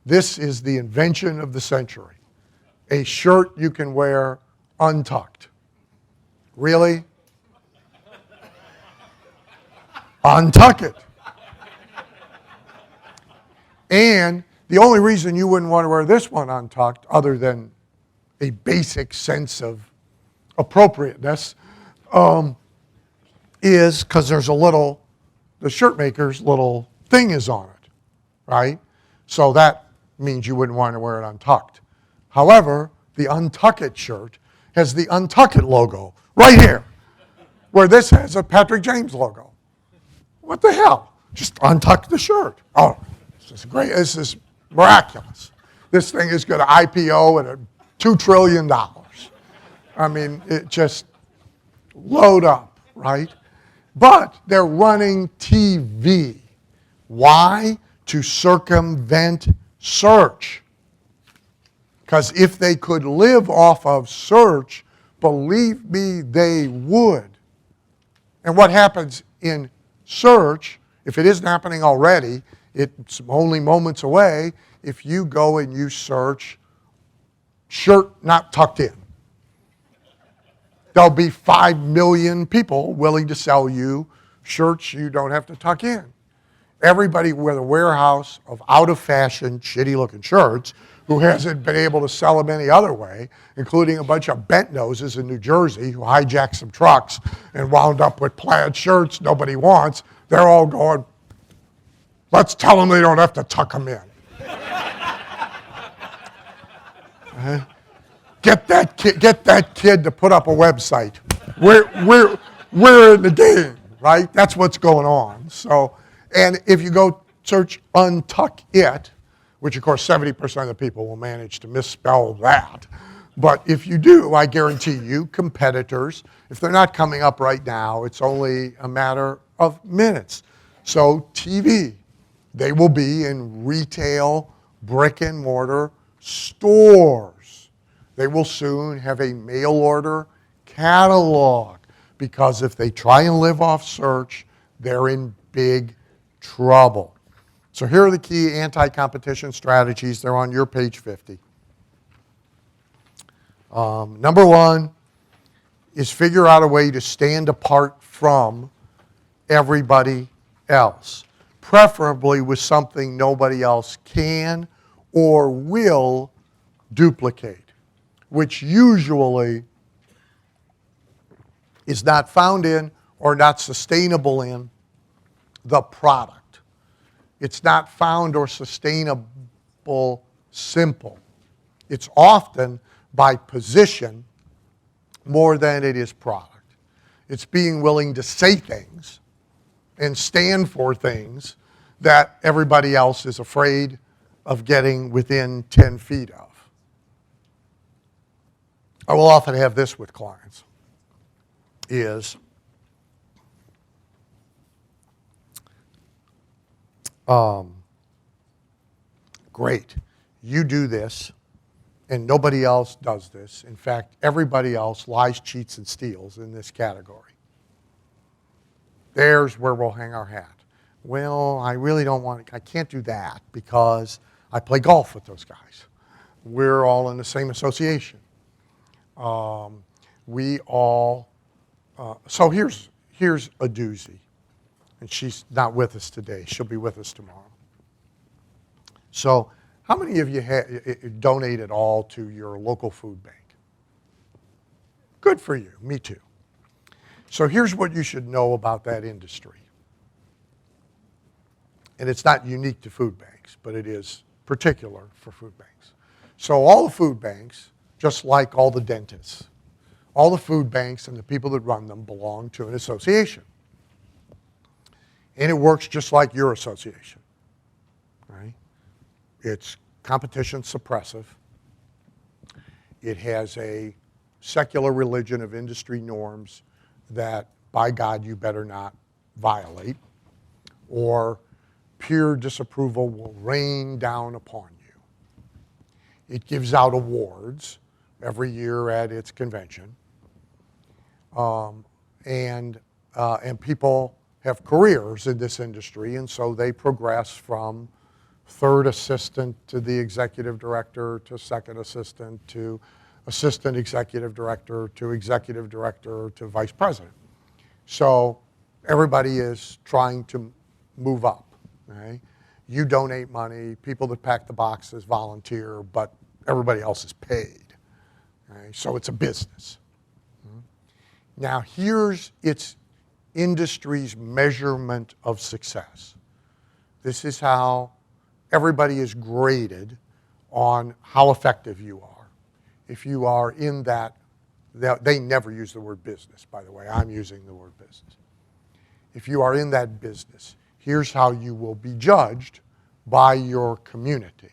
this is the invention of the century. A shirt you can wear untucked. Really? Untuck it. And the only reason you wouldn't want to wear this one untucked, other than a basic sense of appropriateness, is because there's the shirt maker's little thing is on it, right? So that means you wouldn't want to wear it untucked. However, the Untuck It shirt has the Untuck It logo right here, where this has a Patrick James logo. What the hell? Just untuck the shirt. Oh, this is great. This is miraculous. This thing is going to IPO at $2 trillion. I mean, it just load up, right? But they're running TV. Why? To circumvent search. Because if they could live off of search, believe me, they would. And what happens in search, if it isn't happening already, it's only moments away, if you go and you search shirt not tucked in. There'll be 5 million people willing to sell you shirts you don't have to tuck in. Everybody with a warehouse of out-of-fashion, shitty-looking shirts who hasn't been able to sell them any other way, including a bunch of bent noses in New Jersey who hijacked some trucks and wound up with plaid shirts nobody wants. They're all going, let's tell them they don't have to tuck them in. Get that kid to put up a website. We're in the game, right? That's what's going on. So, and if you go search untuck it, which of course 70% of the people will manage to misspell that. But if you do, I guarantee you, competitors, if they're not coming up right now, it's only a matter of minutes. So TV, they will be in retail, brick and mortar stores. They will soon have a mail order catalog, because if they try and live off search, they're in big trouble. So here are the key anti-competition strategies. They're on your page 50. Number one is figure out a way to stand apart from everybody else, preferably with something nobody else can or will duplicate, which usually is not found in or not sustainable in the product. It's not found or sustainable simple. It's often by position more than it is product. It's being willing to say things and stand for things that everybody else is afraid of getting within 10 feet of. I will often have this with clients, is great, you do this, and nobody else does this. In fact, everybody else lies, cheats, and steals in this category. There's where we'll hang our hat. Well, I really don't want to, I can't do that because I play golf with those guys. We're all in the same association. We all, so here's a doozy. And she's not with us today. She'll be with us tomorrow. So how many of you donate at all to your local food bank? Good for you. Me too. So here's what you should know about that industry. And it's not unique to food banks, but it is particular for food banks. So all the food banks, just like all the dentists, all the food banks and the people that run them belong to an association. And it works just like your association, right? It's competition suppressive. It has a secular religion of industry norms that, by God, you better not violate, or peer disapproval will rain down upon you. It gives out awards every year at its convention, and people have careers in this industry, and so they progress from third assistant to the executive director to second assistant to assistant executive director to vice president. So everybody is trying to move up. Okay? You donate money, people that pack the boxes volunteer, but everybody else is paid. Okay? So it's a business. Now here's its industry's measurement of success. This is how everybody is graded on how effective you are. If you are in that, they never use the word business, by the way. I'm using the word business. If you are in that business, here's how you will be judged by your community.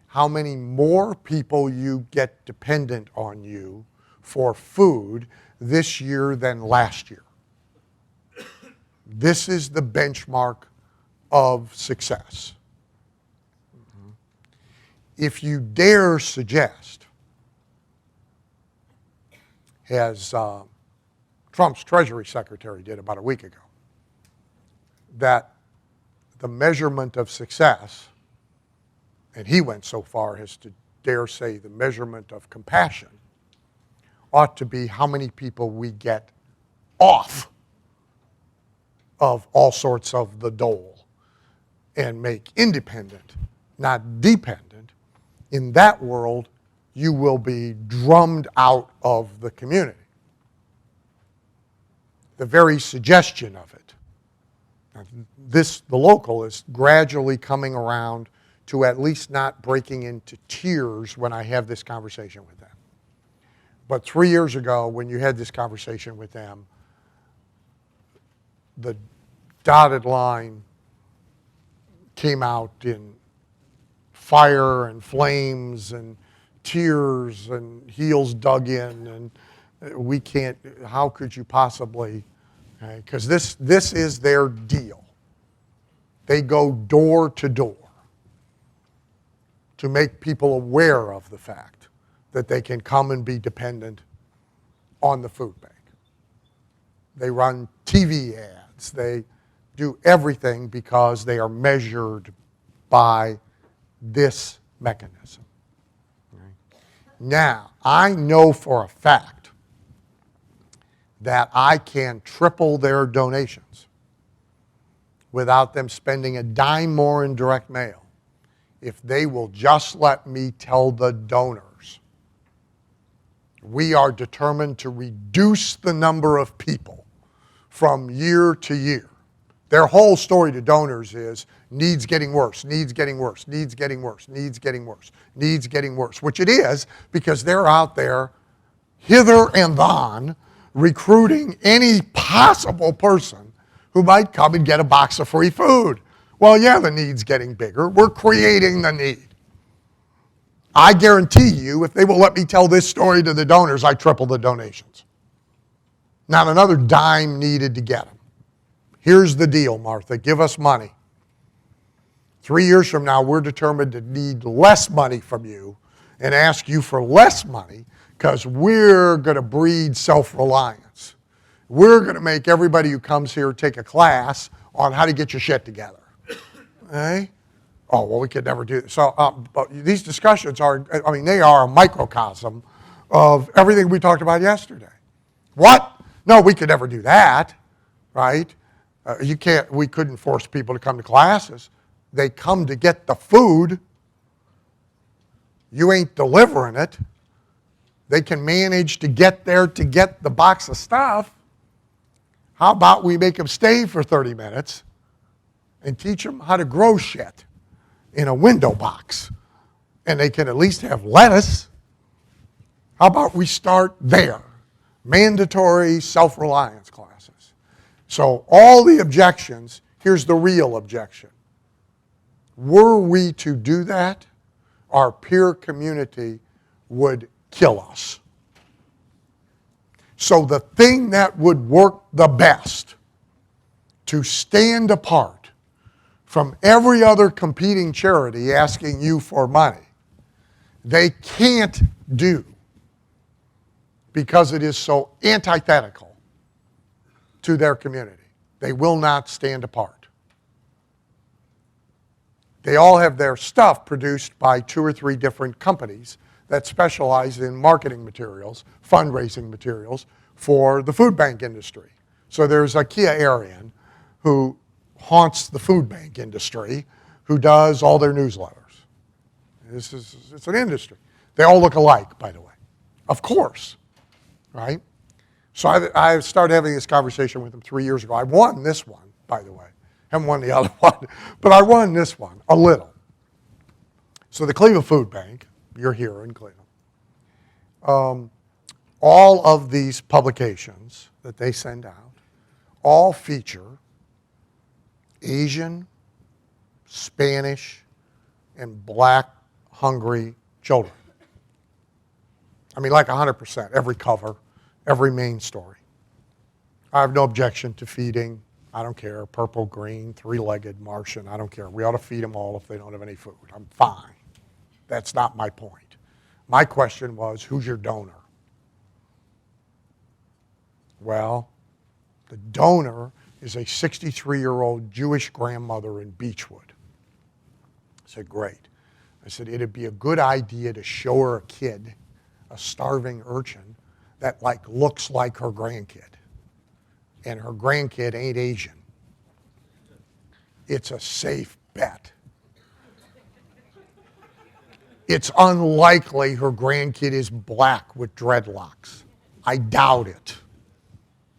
How many more people you get dependent on you for food this year than last year. This is the benchmark of success. If you dare suggest, as Trump's Treasury Secretary did about a week ago, that the measurement of success, and he went so far as to dare say the measurement of compassion, ought to be how many people we get off of all sorts of the dole and make independent, not dependent, in that world, you will be drummed out of the community. The very suggestion of it. The local is gradually coming around to at least not breaking into tears when I have this conversation with them. But 3 years ago, when you had this conversation with them, the dotted line came out in fire and flames and tears and heels dug in, and we can't, how could you possibly, because this is their deal. They go door to door to make people aware of the fact that they can come and be dependent on the food bank. They run TV ads. They do everything because they are measured by this mechanism. Right? Now, I know for a fact that I can triple their donations without them spending a dime more in direct mail if they will just let me tell the donors. We are determined to reduce the number of people from year to year. Their whole story to donors is needs getting worse, needs getting worse, needs getting worse, needs getting worse, needs getting worse, which it is because they're out there hither and thon recruiting any possible person who might come and get a box of free food. Well, yeah, the need's getting bigger. We're creating the need. I guarantee you, if they will let me tell this story to the donors, I triple the donations. Not another dime needed to get them. Here's the deal, Martha. Give us money. 3 years from now, we're determined to need less money from you and ask you for less money because we're going to breed self-reliance. We're going to make everybody who comes here take a class on how to get your shit together. Okay? Oh, well, we could never do that. So but these discussions are, I mean, they are a microcosm of everything we talked about yesterday. What? No, we could never do that, right? We couldn't force people to come to classes. They come to get the food. You ain't delivering it. They can manage to get there to get the box of stuff. How about we make them stay for 30 minutes and teach them how to grow shit in a window box? And they can at least have lettuce. How about we start there? Mandatory self-reliance classes. So all the objections, here's the real objection. Were we to do that, our peer community would kill us. So the thing that would work the best to stand apart from every other competing charity asking you for money, they can't do because it is so antithetical to their community. They will not stand apart. They all have their stuff produced by 2 or 3 different companies that specialize in marketing materials, fundraising materials for the food bank industry. So there's a Kia Arian who haunts the food bank industry, who does all their newsletters. It's an industry. They all look alike, by the way. Of course, right? So I started having this conversation with them 3 years ago. I won this one, by the way. Haven't won the other one, but I won this one a little. So the Cleveland Food Bank, you're here in Cleveland, all of these publications that they send out all feature Asian, Spanish, and black hungry children. I mean, like 100%, every cover, every main story. I have no objection to feeding, I don't care, purple, green, 3-legged Martian, I don't care. We ought to feed them all if they don't have any food. I'm fine. That's not my point. My question was, who's your donor? Well, the donor is a 63-year-old Jewish grandmother in Beechwood. I said, great. I said, it'd be a good idea to show her a kid, a starving urchin, that looks like her grandkid. And her grandkid ain't Asian. It's a safe bet. It's unlikely her grandkid is black with dreadlocks. I doubt it.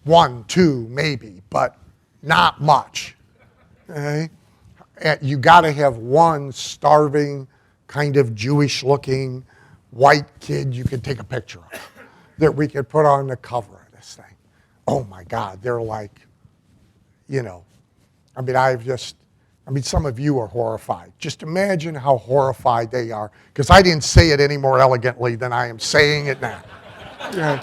1, 2, maybe, but not much. Okay? You got to have one starving, kind of Jewish-looking white kid you could take a picture of that we could put on the cover of this thing. Oh my God, they're like, some of you are horrified. Just imagine how horrified they are, because I didn't say it any more elegantly than I am saying it now. Yeah.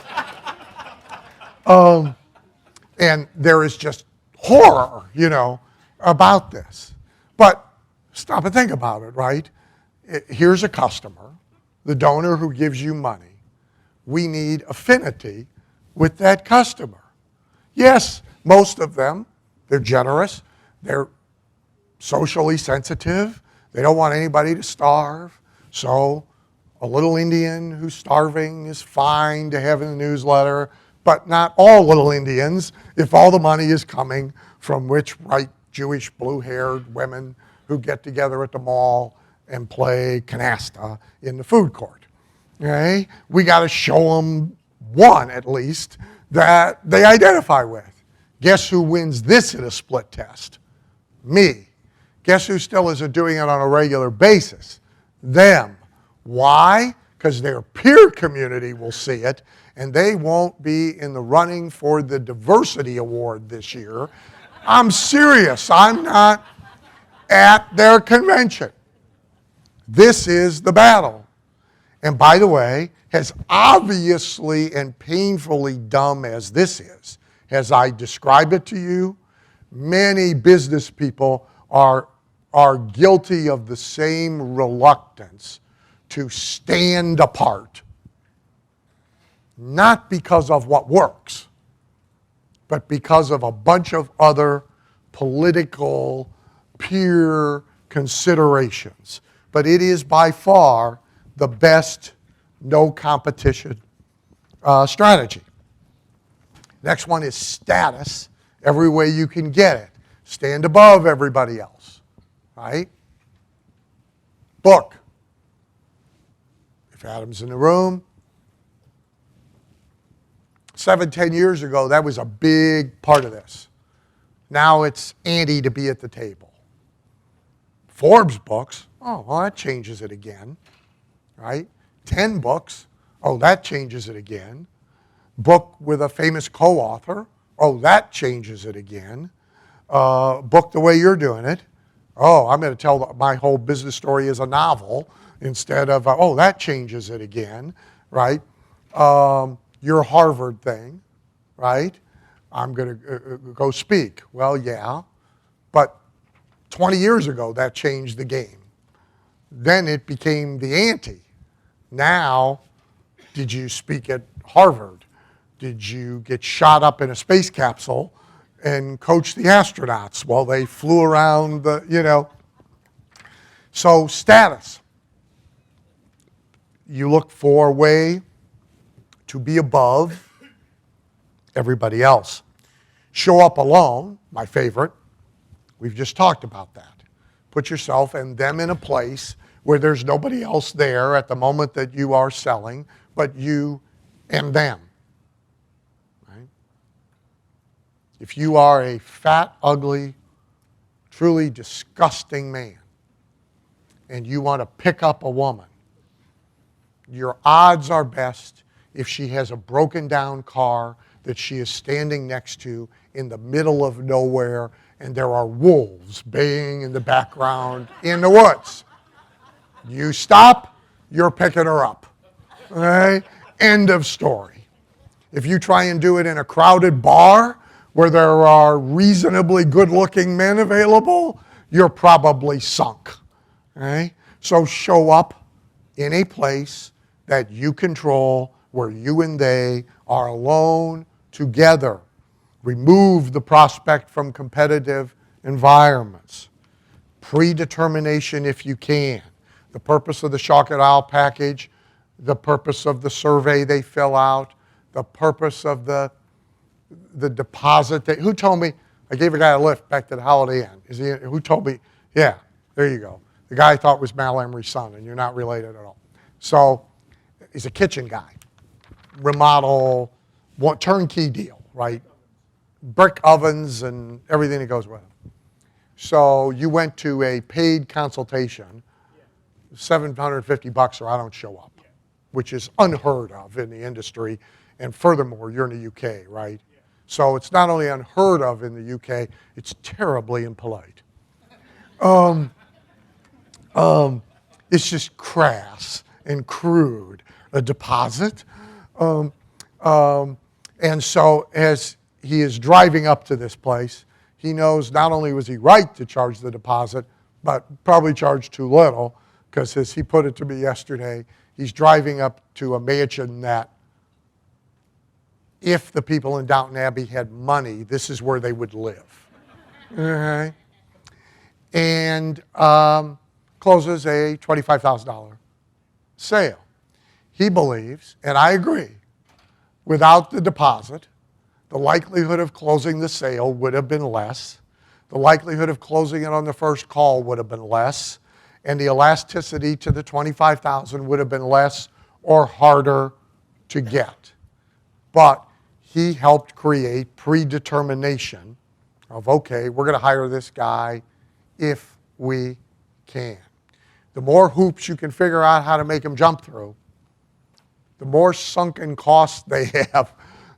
And there is just horror, about this. But stop and think about it, right? Here's a customer, the donor who gives you money. We need affinity with that customer. Yes, most of them, they're generous, they're socially sensitive, they don't want anybody to starve, so a little Indian who's starving is fine to have in the newsletter, but not all little Indians if all the money is coming from rich, white, Jewish, blue-haired women who get together at the mall and play canasta in the food court. Okay? We got to show them one, at least, that they identify with. Guess who wins this in a split test? Me. Guess who still isn't doing it on a regular basis? Them. Why? Because their peer community will see it, and they won't be in the running for the diversity award this year. I'm serious. I'm not at their convention. This is the battle. And by the way, as obviously and painfully dumb as this is, as I describe it to you, many business people are guilty of the same reluctance to stand apart. Not because of what works, but because of a bunch of other political peer considerations. But it is by far the best no competition strategy. Next one is status, every way you can get it. Stand above everybody else, right? Book. If Adam's in the room, 7, 10 years ago, that was a big part of this. Now it's Andy to be at the table. Forbes books, oh, well, that changes it again, right? 10 books, oh, that changes it again. Book with a famous co-author, oh, that changes it again. Book the way you're doing it, oh, I'm going to tell my whole business story as a novel instead of, oh, that changes it again, right? Your Harvard thing, right? I'm going to go speak. Well, yeah, but 20 years ago, that changed the game. Then it became the ante. Now, did you speak at Harvard? Did you get shot up in a space capsule and coach the astronauts while they flew around the, So status. You look for a way to be above everybody else. Show up alone, my favorite. We've just talked about that. Put yourself and them in a place where there's nobody else there at the moment that you are selling, but you and them. Right? If you are a fat, ugly, truly disgusting man, and you want to pick up a woman, your odds are best if she has a broken down car that she is standing next to in the middle of nowhere and there are wolves baying in the background in the woods. You stop, you're picking her up. Okay? End of story. If you try and do it in a crowded bar where there are reasonably good-looking men available, you're probably sunk. Okay? So show up in a place that you control, where you and they are alone together. Remove the prospect from competitive environments. Predetermination if you can. The purpose of the Shock It Owl package, the purpose of the survey they fill out, the purpose of the deposit. Who told me? I gave a guy a lift back to the Holiday Inn. Who told me? Yeah, there you go. The guy I thought was Mal Emery's son, and you're not related at all. So he's a kitchen guy. Remodel, turnkey deal, right? Brick ovens and everything that goes with it. So you went to a paid consultation, $750 or I don't show up, which is unheard of in the industry. And furthermore, you're in the UK, right? So it's not only unheard of in the UK, it's terribly impolite. It's just crass and crude. A deposit. And so as he is driving up to this place, he knows not only was he right to charge the deposit, but probably charged too little, because as he put it to me yesterday, he's driving up to a mansion that if the people in Downton Abbey had money, this is where they would live. Okay? And closes a $25,000 sale. He believes, and I agree, without the deposit, the likelihood of closing the sale would have been less. The likelihood of closing it on the first call would have been less. And the elasticity to the $25,000 would have been less or harder to get. But he helped create predetermination of, okay, we're going to hire this guy if we can. The more hoops you can figure out how to make him jump through, the more sunken costs they have,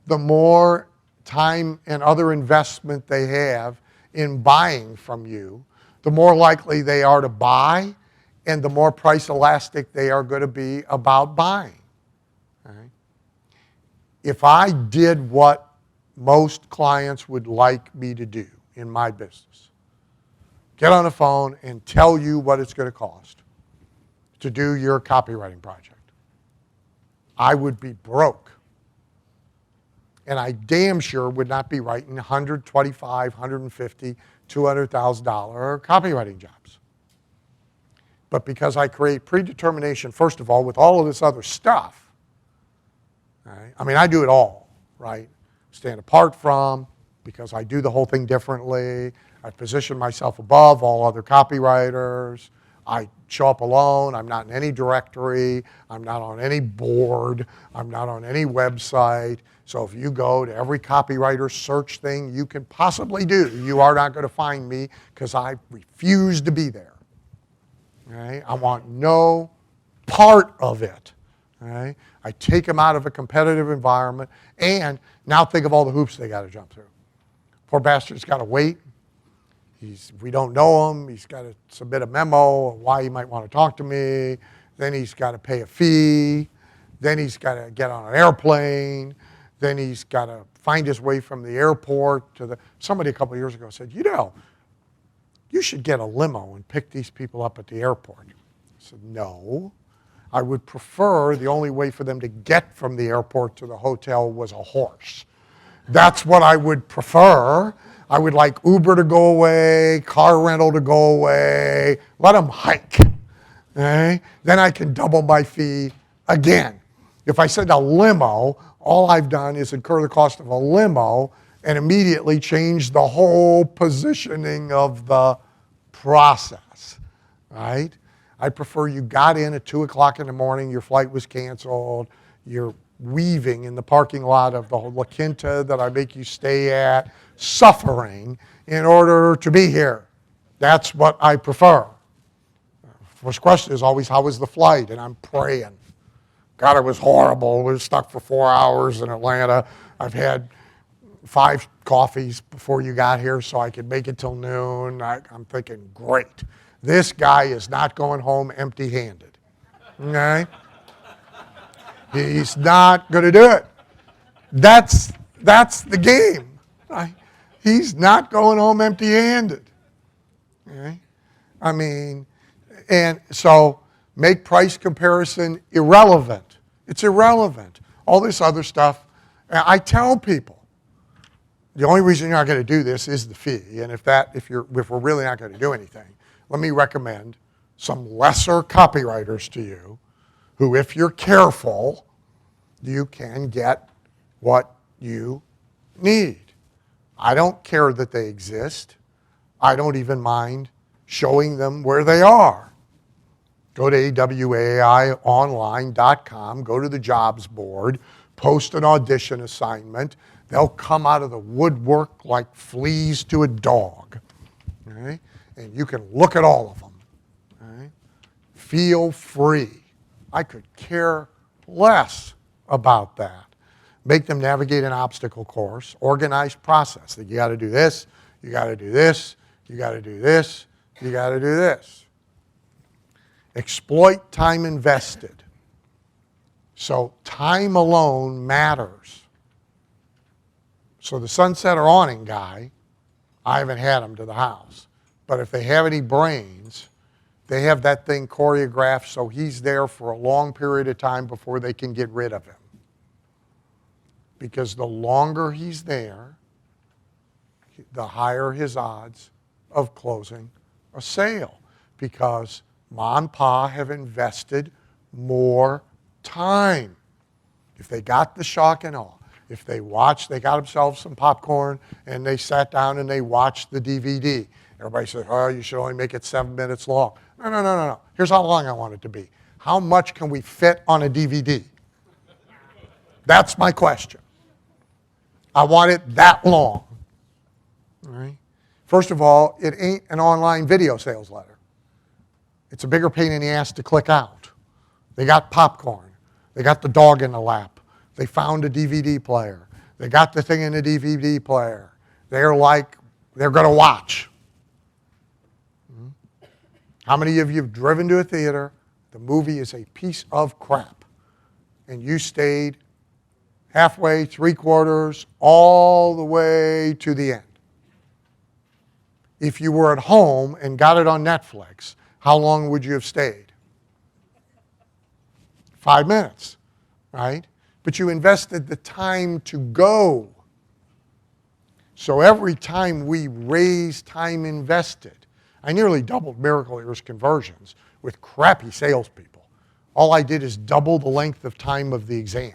the more time and other investment they have in buying from you, the more likely they are to buy, and the more price elastic they are going to be about buying. Right? If I did what most clients would like me to do in my business, get on the phone and tell you what it's going to cost to do your copywriting project, I would be broke. And I damn sure would not be writing $125,000, $150,000, $200,000 copywriting jobs. But because I create predetermination, first of all, with all of this other stuff, right? I mean, I do it all, right? Stand apart from, because I do the whole thing differently. I position myself above all other copywriters. I show up alone. I'm not in any directory. I'm not on any board. I'm not on any website. So if you go to every copywriter search thing you can possibly do, you are not going to find me, because I refuse to be there. Right? I want no part of it. Right? I take them out of a competitive environment, and now think of all the hoops they got to jump through. Poor bastard's got to wait. We don't know him. He's got to submit a memo of why he might want to talk to me. Then he's got to pay a fee. Then he's got to get on an airplane. Then he's got to find his way from the airport to the... Somebody a couple of years ago said, you should get a limo and pick these people up at the airport. I said, no. I would prefer the only way for them to get from the airport to the hotel was a horse. That's what I would prefer. I would like Uber to go away, car rental to go away, let them hike. Okay? Then I can double my fee again. If I said a limo, all I've done is incur the cost of a limo and immediately change the whole positioning of the process, right? I prefer you got in at 2 o'clock in the morning, your flight was canceled, you're weaving in the parking lot of the La Quinta that I make you stay at, suffering in order to be here. That's what I prefer. First question is always, how was the flight? And I'm praying. God, it was horrible. We were stuck for 4 hours in Atlanta. I've had 5 coffees before you got here so I could make it till noon. I'm thinking, great. This guy is not going home empty-handed. Okay? He's not going to do it. That's the game. Right? He's not going home empty-handed. Okay? I mean, and so make price comparison irrelevant. It's irrelevant. All this other stuff, I tell people, the only reason you're not going to do this is the fee. And if we're really not going to do anything, let me recommend some lesser copywriters to you who, if you're careful, you can get what you need. I don't care that they exist. I don't even mind showing them where they are. Go to awaionline.com, go to the jobs board, post an audition assignment. They'll come out of the woodwork like fleas to a dog. Okay? And you can look at all of them. Okay? Feel free. I could care less about that. Make them navigate an obstacle course, organized process. That you got to do this, you got to do this, you got to do this, you got to do this. Exploit time invested. So time alone matters. So the sunset or awning guy, I haven't had him to the house. But if they have any brains, they have that thing choreographed so he's there for a long period of time before they can get rid of him. Because the longer he's there, the higher his odds of closing a sale. Because Mom and Pa have invested more time. If they got the shock and awe, if they watched, they got themselves some popcorn and they sat down and they watched the DVD. Everybody says, oh, you should only make it 7 minutes long. No. Here's how long I want it to be. How much can we fit on a DVD? That's my question. I want it that long. All right? First of all, it ain't an online video sales letter. It's a bigger pain in the ass to click out. They got popcorn. They got the dog in the lap. They found a DVD player. They got the thing in the DVD player. They're going to watch. How many of you have driven to a theater? The movie is a piece of crap. And you stayed halfway, three-quarters, all the way to the end. If you were at home and got it on Netflix, how long would you have stayed? 5 minutes, right? But you invested the time to go. So every time we raise time invested, I nearly doubled Miracle Ears conversions with crappy salespeople. All I did is double the length of time of the exam.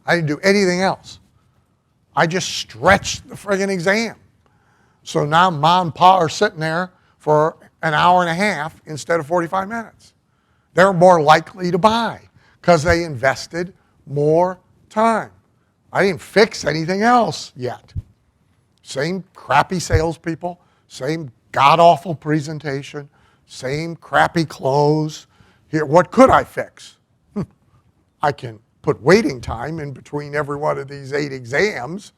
I didn't do anything else. I just stretched the friggin' exam. So now Mom and Pa are sitting there for an hour and a half instead of 45 minutes. They're more likely to buy because they invested more time. I didn't fix anything else yet. Same crappy salespeople, same god-awful presentation, same crappy clothes. Here, what could I fix? I can put waiting time in between every one of these 8 exams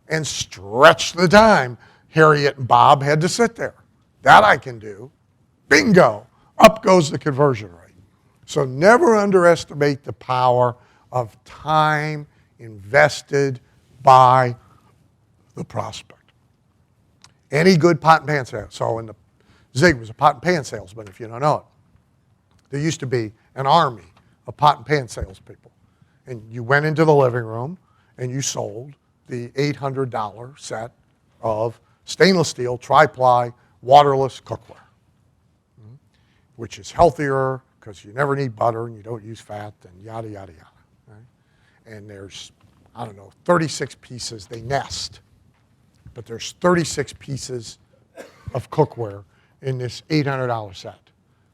and stretch the time Harriet and Bob had to sit there. That I can do. Bingo! Up goes the conversion rate. So never underestimate the power of time invested by the prospect. Any good pot and pan sales. So in the Zig was a pot and pan salesman, if you don't know it. There used to be an army of pot and pan salespeople. And you went into the living room and you sold the $800 set of stainless steel, tri-ply, waterless cookware, which is healthier because you never need butter and you don't use fat and yada, yada, yada. Right? And there's, 36 pieces. They nest. But there's 36 pieces of cookware in this $800 set.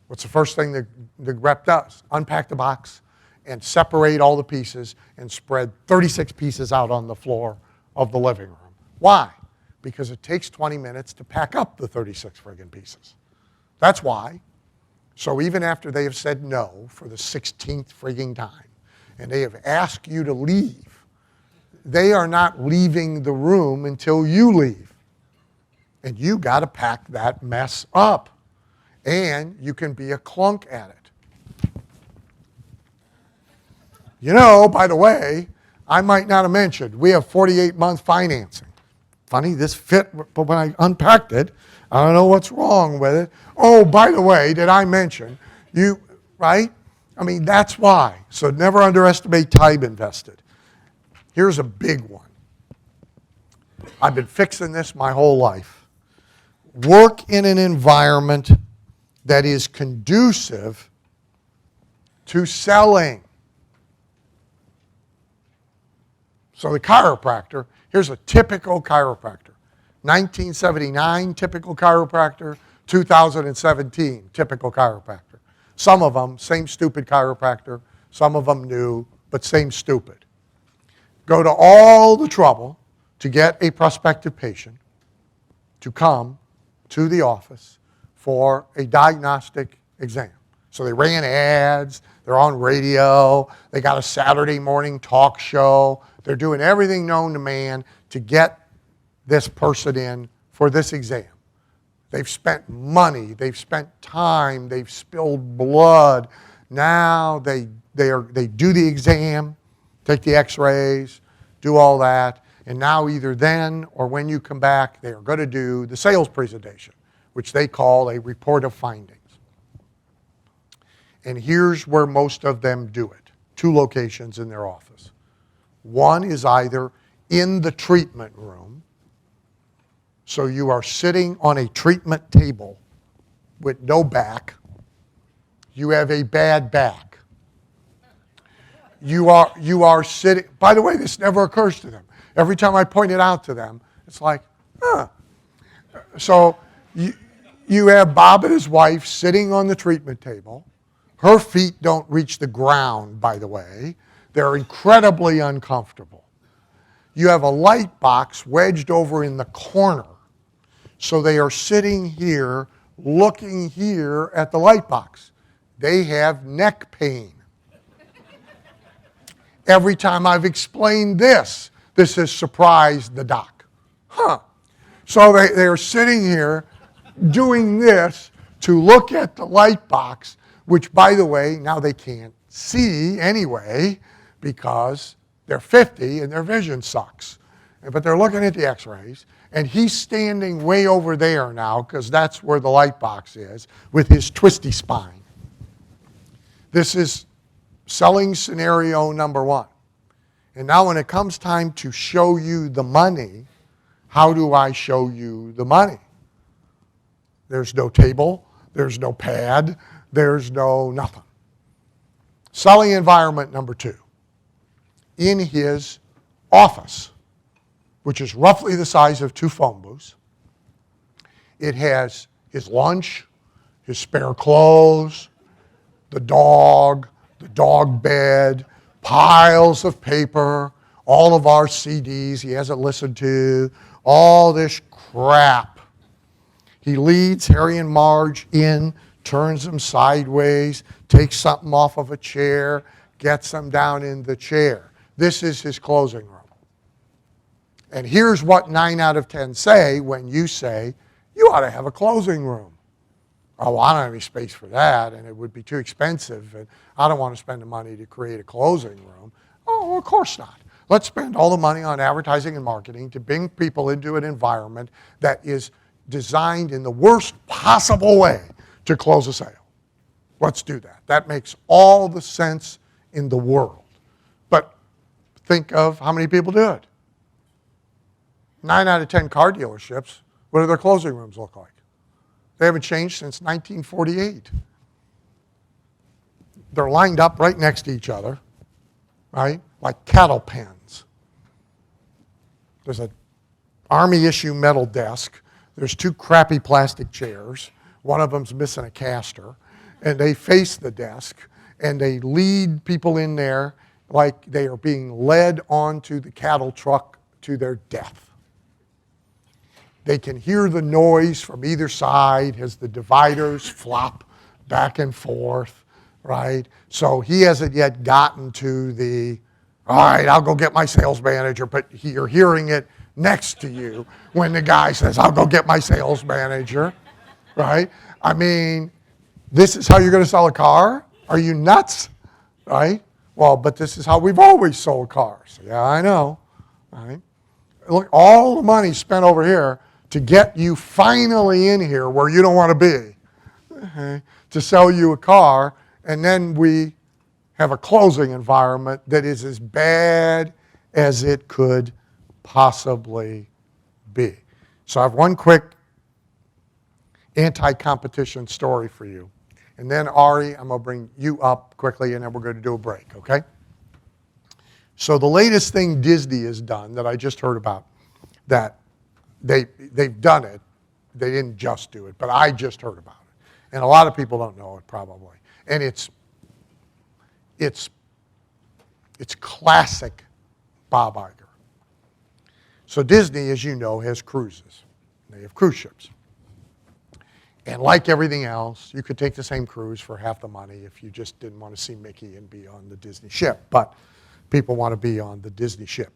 What's the first thing the rep does? Unpack the box and separate all the pieces and spread 36 pieces out on the floor of the living room. Why? Because it takes 20 minutes to pack up the 36 friggin' pieces. That's why. So even after they have said no for the 16th frigging time, and they have asked you to leave, they are not leaving the room until you leave. And you got to pack that mess up. And you can be a clunk at it. You know, by the way, I might not have mentioned, we have 48-month financing. Funny, this fit, but when I unpacked it, I don't know what's wrong with it. Oh, by the way, did I mention, right? I mean, that's why. So never underestimate time invested. Here's a big one. I've been fixing this my whole life. Work in an environment that is conducive to selling. So the chiropractor, here's a typical chiropractor. 1979 typical chiropractor 2017, typical chiropractor. Some of them, same stupid chiropractor. Some of them new, but same stupid. Go to all the trouble to get a prospective patient to come to the office for a diagnostic exam. So they ran ads, they're on radio, they got a Saturday morning talk show, they're doing everything known to man to get this person in for this exam. They've spent money, they've spent time, they've spilled blood. Now they do the exam, take the x-rays, do all that, and now either then or when you come back, they are going to do the sales presentation, which they call a report of findings. And here's where most of them do it. 2 locations in their office. One is either in the treatment room, so you are sitting on a treatment table with no back. You have a bad back. You are sitting, by the way, this never occurs to them. Every time I point it out to them, it's like, huh. So you have Bob and his wife sitting on the treatment table. Her feet don't reach the ground, by the way. They're incredibly uncomfortable. You have a light box wedged over in the corner. So they are sitting here, looking here at the light box. They have neck pain. Every time I've explained this has surprised the doc. Huh. So they are sitting here doing this to look at the light box, which, by the way, now they can't see anyway because they're 50 and their vision sucks. But they're looking at the x-rays, and he's standing way over there now because that's where the light box is with his twisty spine. This is selling scenario number 1. And now when it comes time to show you the money, how do I show you the money? There's no table, there's no pad, there's no nothing. Selling environment number 2. In his office, which is roughly the size of 2 phone booths, it has his lunch, his spare clothes, the dog bed, piles of paper, all of our CDs he hasn't listened to, all this crap. He leads Harry and Marge in, turns them sideways, takes something off of a chair, gets them down in the chair. This is his closing room. And here's what 9 out of 10 say when you say, you ought to have a closing room. Oh, I don't have any space for that, and it would be too expensive, and I don't want to spend the money to create a closing room. Oh, of course not. Let's spend all the money on advertising and marketing to bring people into an environment that is designed in the worst possible way to close a sale. Let's do that. That makes all the sense in the world. But think of how many people do it. 9 out of 10 car dealerships, what do their closing rooms look like? They haven't changed since 1948. They're lined up right next to each other, right? Like cattle pens. There's an Army issue metal desk. There's 2 crappy plastic chairs. One of them's missing a caster. And they face the desk, and they lead people in there like they are being led onto the cattle truck to their death. They can hear the noise from either side as the dividers flop back and forth, right? So he hasn't yet gotten to the, all right, I'll go get my sales manager, but you're hearing it next to you when the guy says, I'll go get my sales manager, right? I mean, this is how you're going to sell a car? Are you nuts, right? Well, but this is how we've always sold cars. Yeah, I know, right? Look, all the money spent over here to get you finally in here where you don't want to be, okay, to sell you a car, and then we have a closing environment that is as bad as it could possibly be. So I have one quick anti-competition story for you. And then Ari, I'm going to bring you up quickly, and then we're going to do a break, okay? So the latest thing Disney has done that I just heard about, that they've done it, they didn't just do it, but I just heard about it. And a lot of people don't know it probably. And it's classic Bob Iger. So Disney, as you know, has cruises. They have cruise ships. And like everything else, you could take the same cruise for half the money if you just didn't want to see Mickey and be on the Disney ship. But people want to be on the Disney ship.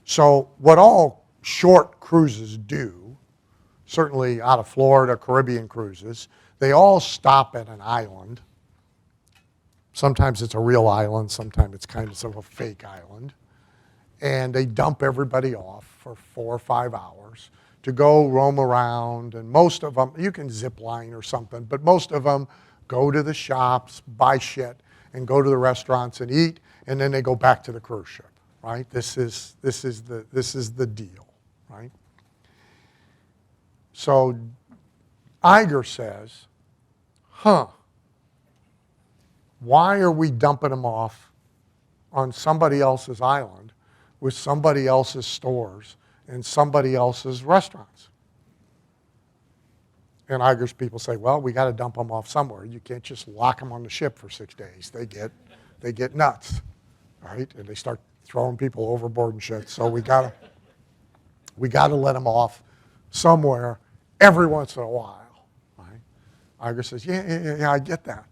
So what all short cruises do, certainly out of Florida, Caribbean cruises, they all stop at an island. Sometimes it's a real island, sometimes it's kind of a fake island. And they dump everybody off for 4 or 5 hours to go roam around. And most of them, you can zip line or something, but most of them go to the shops, buy shit, and go to the restaurants and eat, and then they go back to the cruise ship, right? This is the deal, right? So Iger says, why are we dumping them off on somebody else's island with somebody else's stores and somebody else's restaurants? And Iger's people say, well, we got to dump them off somewhere. You can't just lock them on the ship for 6 days. They get nuts, right? And they start throwing people overboard and shit. So we got to let them off somewhere every once in a while, right? Iger says, yeah, I get that.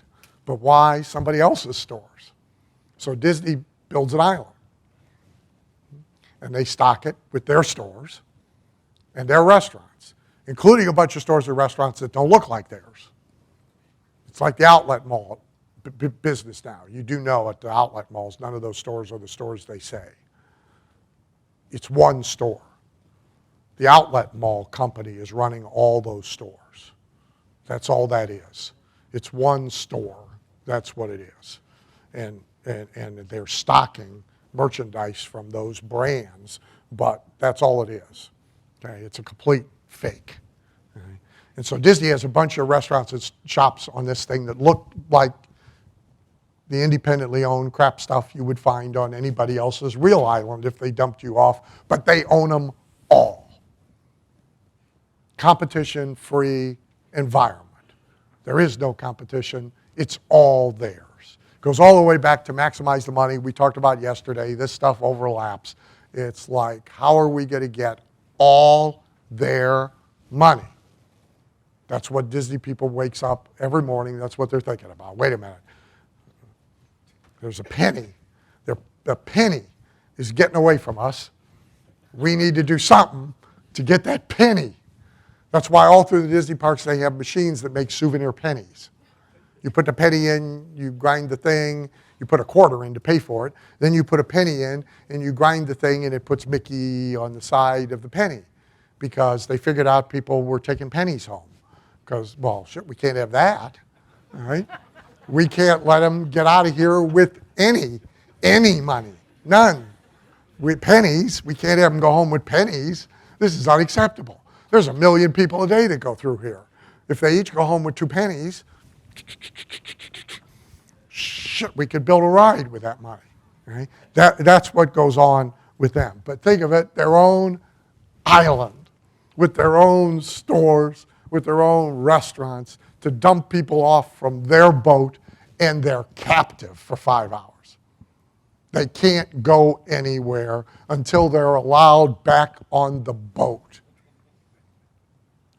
But why somebody else's stores? So Disney builds an island. And they stock it with their stores and their restaurants, including a bunch of stores and restaurants that don't look like theirs. It's like the outlet mall business now. You do know at the outlet malls, none of those stores are the stores they say. It's one store. The outlet mall company is running all those stores. That's all that is. It's one store. That's what it is. And they're stocking merchandise from those brands, but that's all it is. Okay? It's a complete fake. Okay? And so Disney has a bunch of restaurants and shops on this thing that look like the independently owned crap stuff you would find on anybody else's real island if they dumped you off, but they own them all. Competition-free environment. There is no competition. It's all theirs. Goes all the way back to maximize the money we talked about yesterday. This stuff overlaps. It's like, how are we going to get all their money? That's what Disney people wakes up every morning. That's what they're thinking about. Wait a minute. There's a penny. The penny is getting away from us. We need to do something to get that penny. That's why all through the Disney parks they have machines that make souvenir pennies. You put the penny in, you grind the thing, you put a quarter in to pay for it, then you put a penny in and you grind the thing and it puts Mickey on the side of the penny because they figured out people were taking pennies home. Because, well, shit, we can't have that, all right? We can't let them get out of here with any money, none. With pennies, we can't have them go home with pennies. This is unacceptable. There's 1 million people a day that go through here. If they each go home with 2 pennies, shit, we could build a ride with that money. Right? That's what goes on with them. But think of it, their own island, with their own stores, with their own restaurants, to dump people off from their boat, and they're captive for 5 hours. They can't go anywhere until they're allowed back on the boat,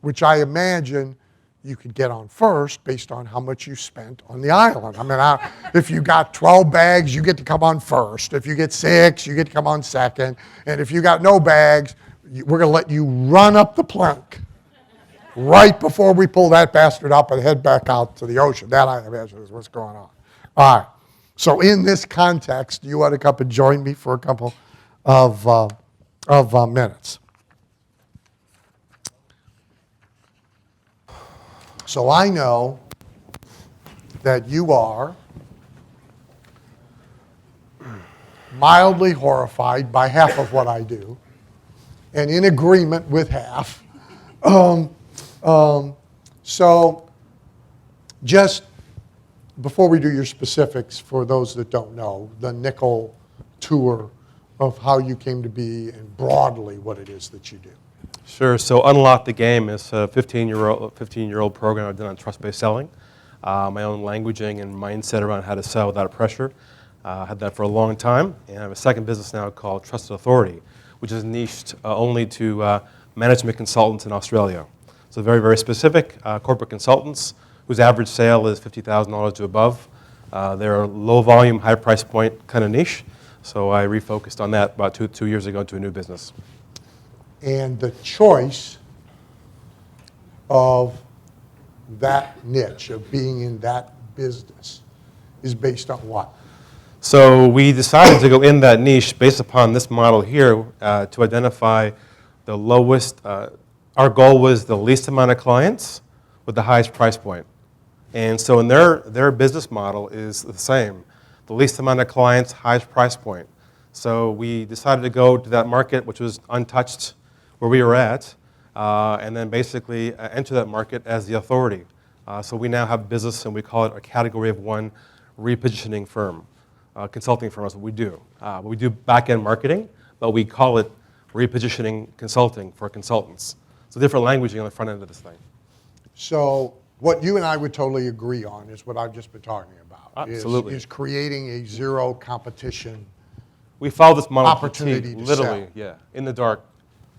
which I imagine you could get on first based on how much you spent on the island. I mean, if you got 12 bags, you get to come on first. If you get 6, you get to come on second. And if you got no bags, we're going to let you run up the plank right before we pull that bastard up and head back out to the ocean. That, I imagine, is what's going on. All right. So in this context, you want to come and join me for a couple of minutes. So I know that you are mildly horrified by half of what I do and in agreement with half. So just before we do your specifics, for those that don't know, the nickel tour of how you came to be and broadly what it is that you do. Sure. So Unlock the Game is a 15-year-old program I've done on trust-based selling. My own languaging and mindset around how to sell without pressure. Had that for a long time. And I have a second business now called Trusted Authority, which is niched only to management consultants in Australia. So very, very specific corporate consultants whose average sale is $50,000 to above. They're a low volume, high price point kind of niche. So I refocused on that about two years ago into a new business. And the choice of that niche, of being in that business, is based on what? So we decided to go in that niche based upon this model here to identify the lowest, our goal was the least amount of clients with the highest price point. And so in their business model is the same. The least amount of clients, highest price point. So we decided to go to that market, which was untouched where we were at, and then basically enter that market as the authority. So we now have business, and we call it a category of one repositioning firm. Consulting firm is what we do. We do back-end marketing, but we call it repositioning consulting for consultants. So different languaging on the front end of this thing. So what you and I would totally agree on is what I've just been talking about. Absolutely. Is creating a zero competition. We follow this model Opportunity to literally, sell. yeah, in the dark.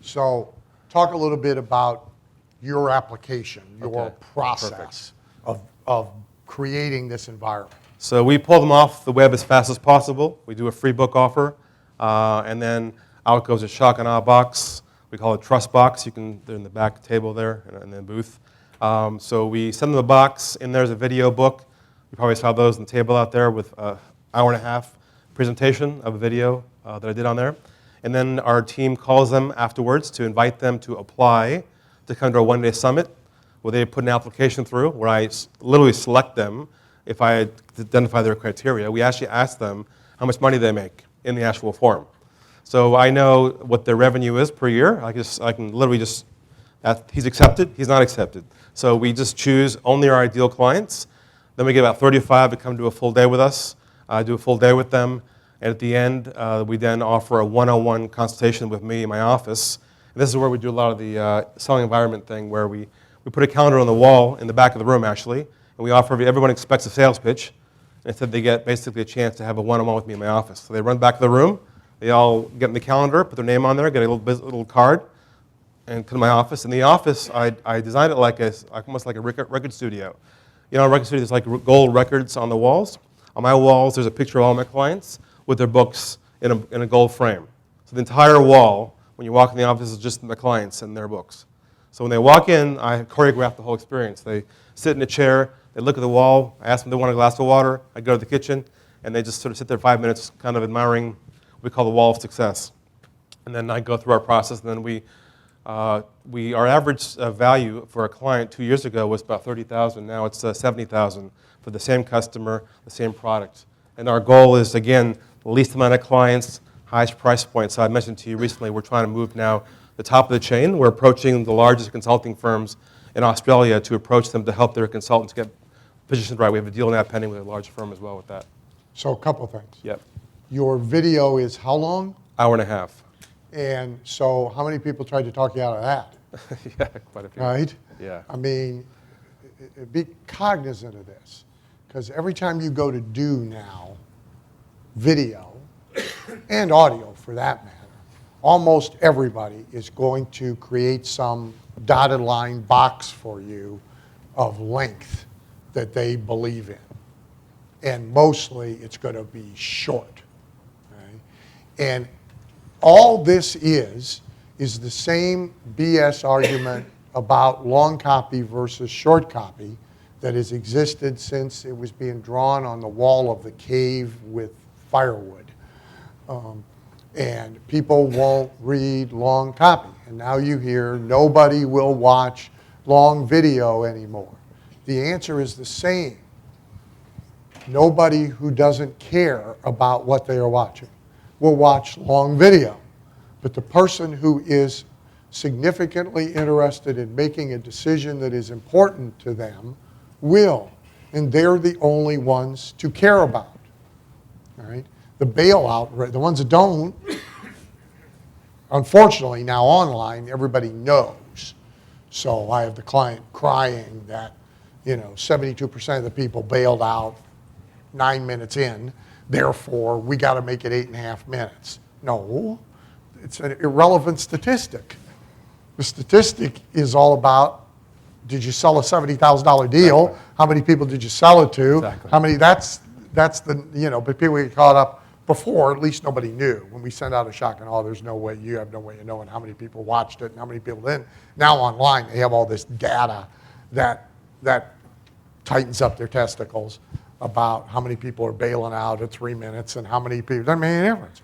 So talk a little bit about your application, your Okay, process of creating this environment. So we pull them off the web as fast as possible. We do a free book offer, and then out goes a shock and awe box. We call it Trust Box. They're in the back table there in the booth. So we send them a box, and there's a video book. You probably saw those on the table out there with an hour and a half presentation of a video that I did on there. And then our team calls them afterwards to invite them to apply to come to our one-day summit, where they put an application through, where I literally select them if I identify their criteria. We actually ask them how much money they make in the actual form. So I know what their revenue is per year. I can literally just, he's accepted, he's not accepted. So we just choose only our ideal clients. Then we get about 35 to come do a full day with us, do a full day with them. And at the end, we then offer a one-on-one consultation with me in my office. And this is where we do a lot of the selling environment thing, where we put a calendar on the wall in the back of the room, actually, and we offer, everyone expects a sales pitch. Instead, they get basically a chance to have a one-on-one with me in my office. So they run back to the room, they all get in the calendar, put their name on there, get a little card, and come to my office. In the office, I designed it like almost like a record studio. You know, a record studio, there's like gold records on the walls. On my walls, there's a picture of all my clients with their books in a gold frame. So the entire wall, when you walk in the office, is just the clients and their books. So when they walk in, I choreograph the whole experience. They sit in a chair, they look at the wall, I ask them if they want a glass of water, I go to the kitchen, and they just sort of sit there 5 minutes kind of admiring what we call the wall of success. And then I go through our process, and then our average value for a client 2 years ago was about $30,000. Now it's $70,000 for the same customer, the same product. And our goal is, again, the least amount of clients, highest price point. So I mentioned to you recently, we're trying to move now the top of the chain. We're approaching the largest consulting firms in Australia to approach them to help their consultants get positioned right. We have a deal now pending with a large firm as well with that. So a couple things. Yep. Your video is how long? Hour and a half. And so how many people tried to talk you out of that? Yeah, quite a few. Right? Yeah. I mean, be cognizant of this, because every time you go to do now video and audio for that matter, almost everybody is going to create some dotted line box for you of length that they believe in. And mostly it's going to be short. Right? And all this is the same BS argument about long copy versus short copy that has existed since it was being drawn on the wall of the cave with firewood. And people won't read long copy. And now you hear nobody will watch long video anymore. The answer is the same. Nobody who doesn't care about what they are watching will watch long video. But the person who is significantly interested in making a decision that is important to them will. And they're the only ones to care about. All right? The bailout, the ones that don't, unfortunately, now online, everybody knows. So I have the client crying that, 72% of the people bailed out 9 minutes in, therefore we got to make it 8.5 minutes. No, it's an irrelevant statistic. The statistic is all about, did you sell a $70,000 deal? Exactly. How many people did you sell it to? Exactly. How many, that's the, but people get caught up. Before, at least nobody knew. When we send out a shotgun, there's no way, you have no way of knowing how many people watched it and how many people didn't. Now online, they have all this data that tightens up their testicles about how many people are bailing out at 3 minutes and how many people, doesn't make any difference.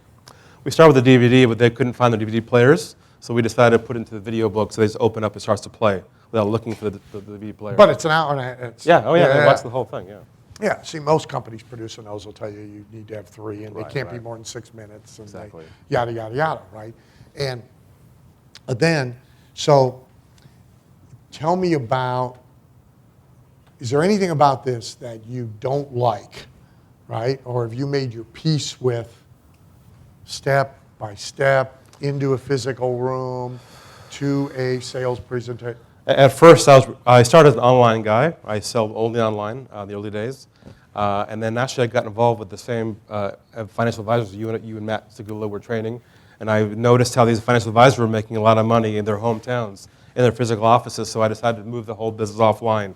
We started with the DVD, but they couldn't find the DVD players, so we decided to put it into the video book, so they just open up and starts to play without looking for the DVD player. But it's an hour and a half. They watch the whole thing, yeah. Yeah, see, most companies producing those will tell you need to have 3, and they can't be more than 6 minutes, and Exactly. yada, yada, yada, right? And then, so tell me about, is there anything about this that you don't like, right? Or have you made your peace with step by step into a physical room to a sales presentation? At first, I started as an online guy. I sell only online in the early days. And then actually I got involved with the same financial advisors you and Matt Segula were training. And I noticed how these financial advisors were making a lot of money in their hometowns, in their physical offices, so I decided to move the whole business offline.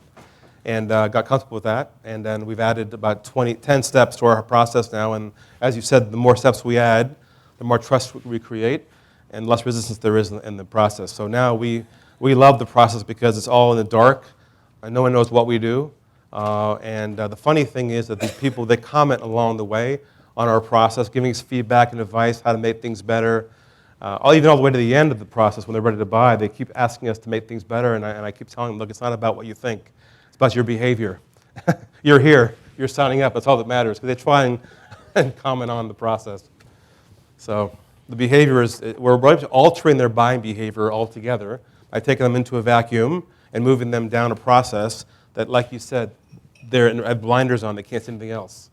And got comfortable with that. And then we've added about 10 steps to our process now. And as you said, the more steps we add, the more trust we create, and less resistance there is in the process. So now we love the process because it's all in the dark, and no one knows what we do. And the funny thing is that these people, they comment along the way on our process, giving us feedback and advice how to make things better. Even all the way to the end of the process when they're ready to buy, they keep asking us to make things better, and I keep telling them, look, it's not about what you think. It's about your behavior. You're here. You're signing up. That's all that matters. Because they try and comment on the process. So the behavior is, we're altering their buying behavior altogether by taking them into a vacuum and moving them down a process that, like you said, they're at blinders on. They can't see anything else.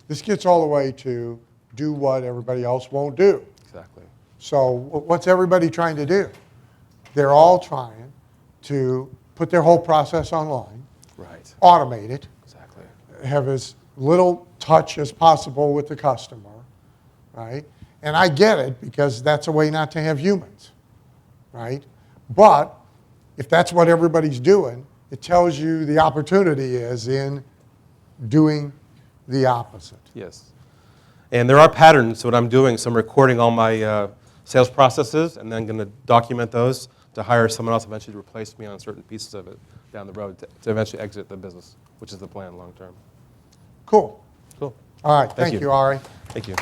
This gets all the way to do what everybody else won't do. Exactly. So what's everybody trying to do? They're all trying to put their whole process online, Right. automate it, Exactly. have as little touch as possible with the customer, right? And I get it because that's a way not to have humans, right? But if that's what everybody's doing, it tells you the opportunity is in doing the opposite. Yes. And there are patterns to what I'm doing. So I'm recording all my sales processes and then going to document those to hire someone else eventually to replace me on certain pieces of it down the road to eventually exit the business, which is the plan long term. Cool. Cool. All right. Thank you, Ari. Thank you.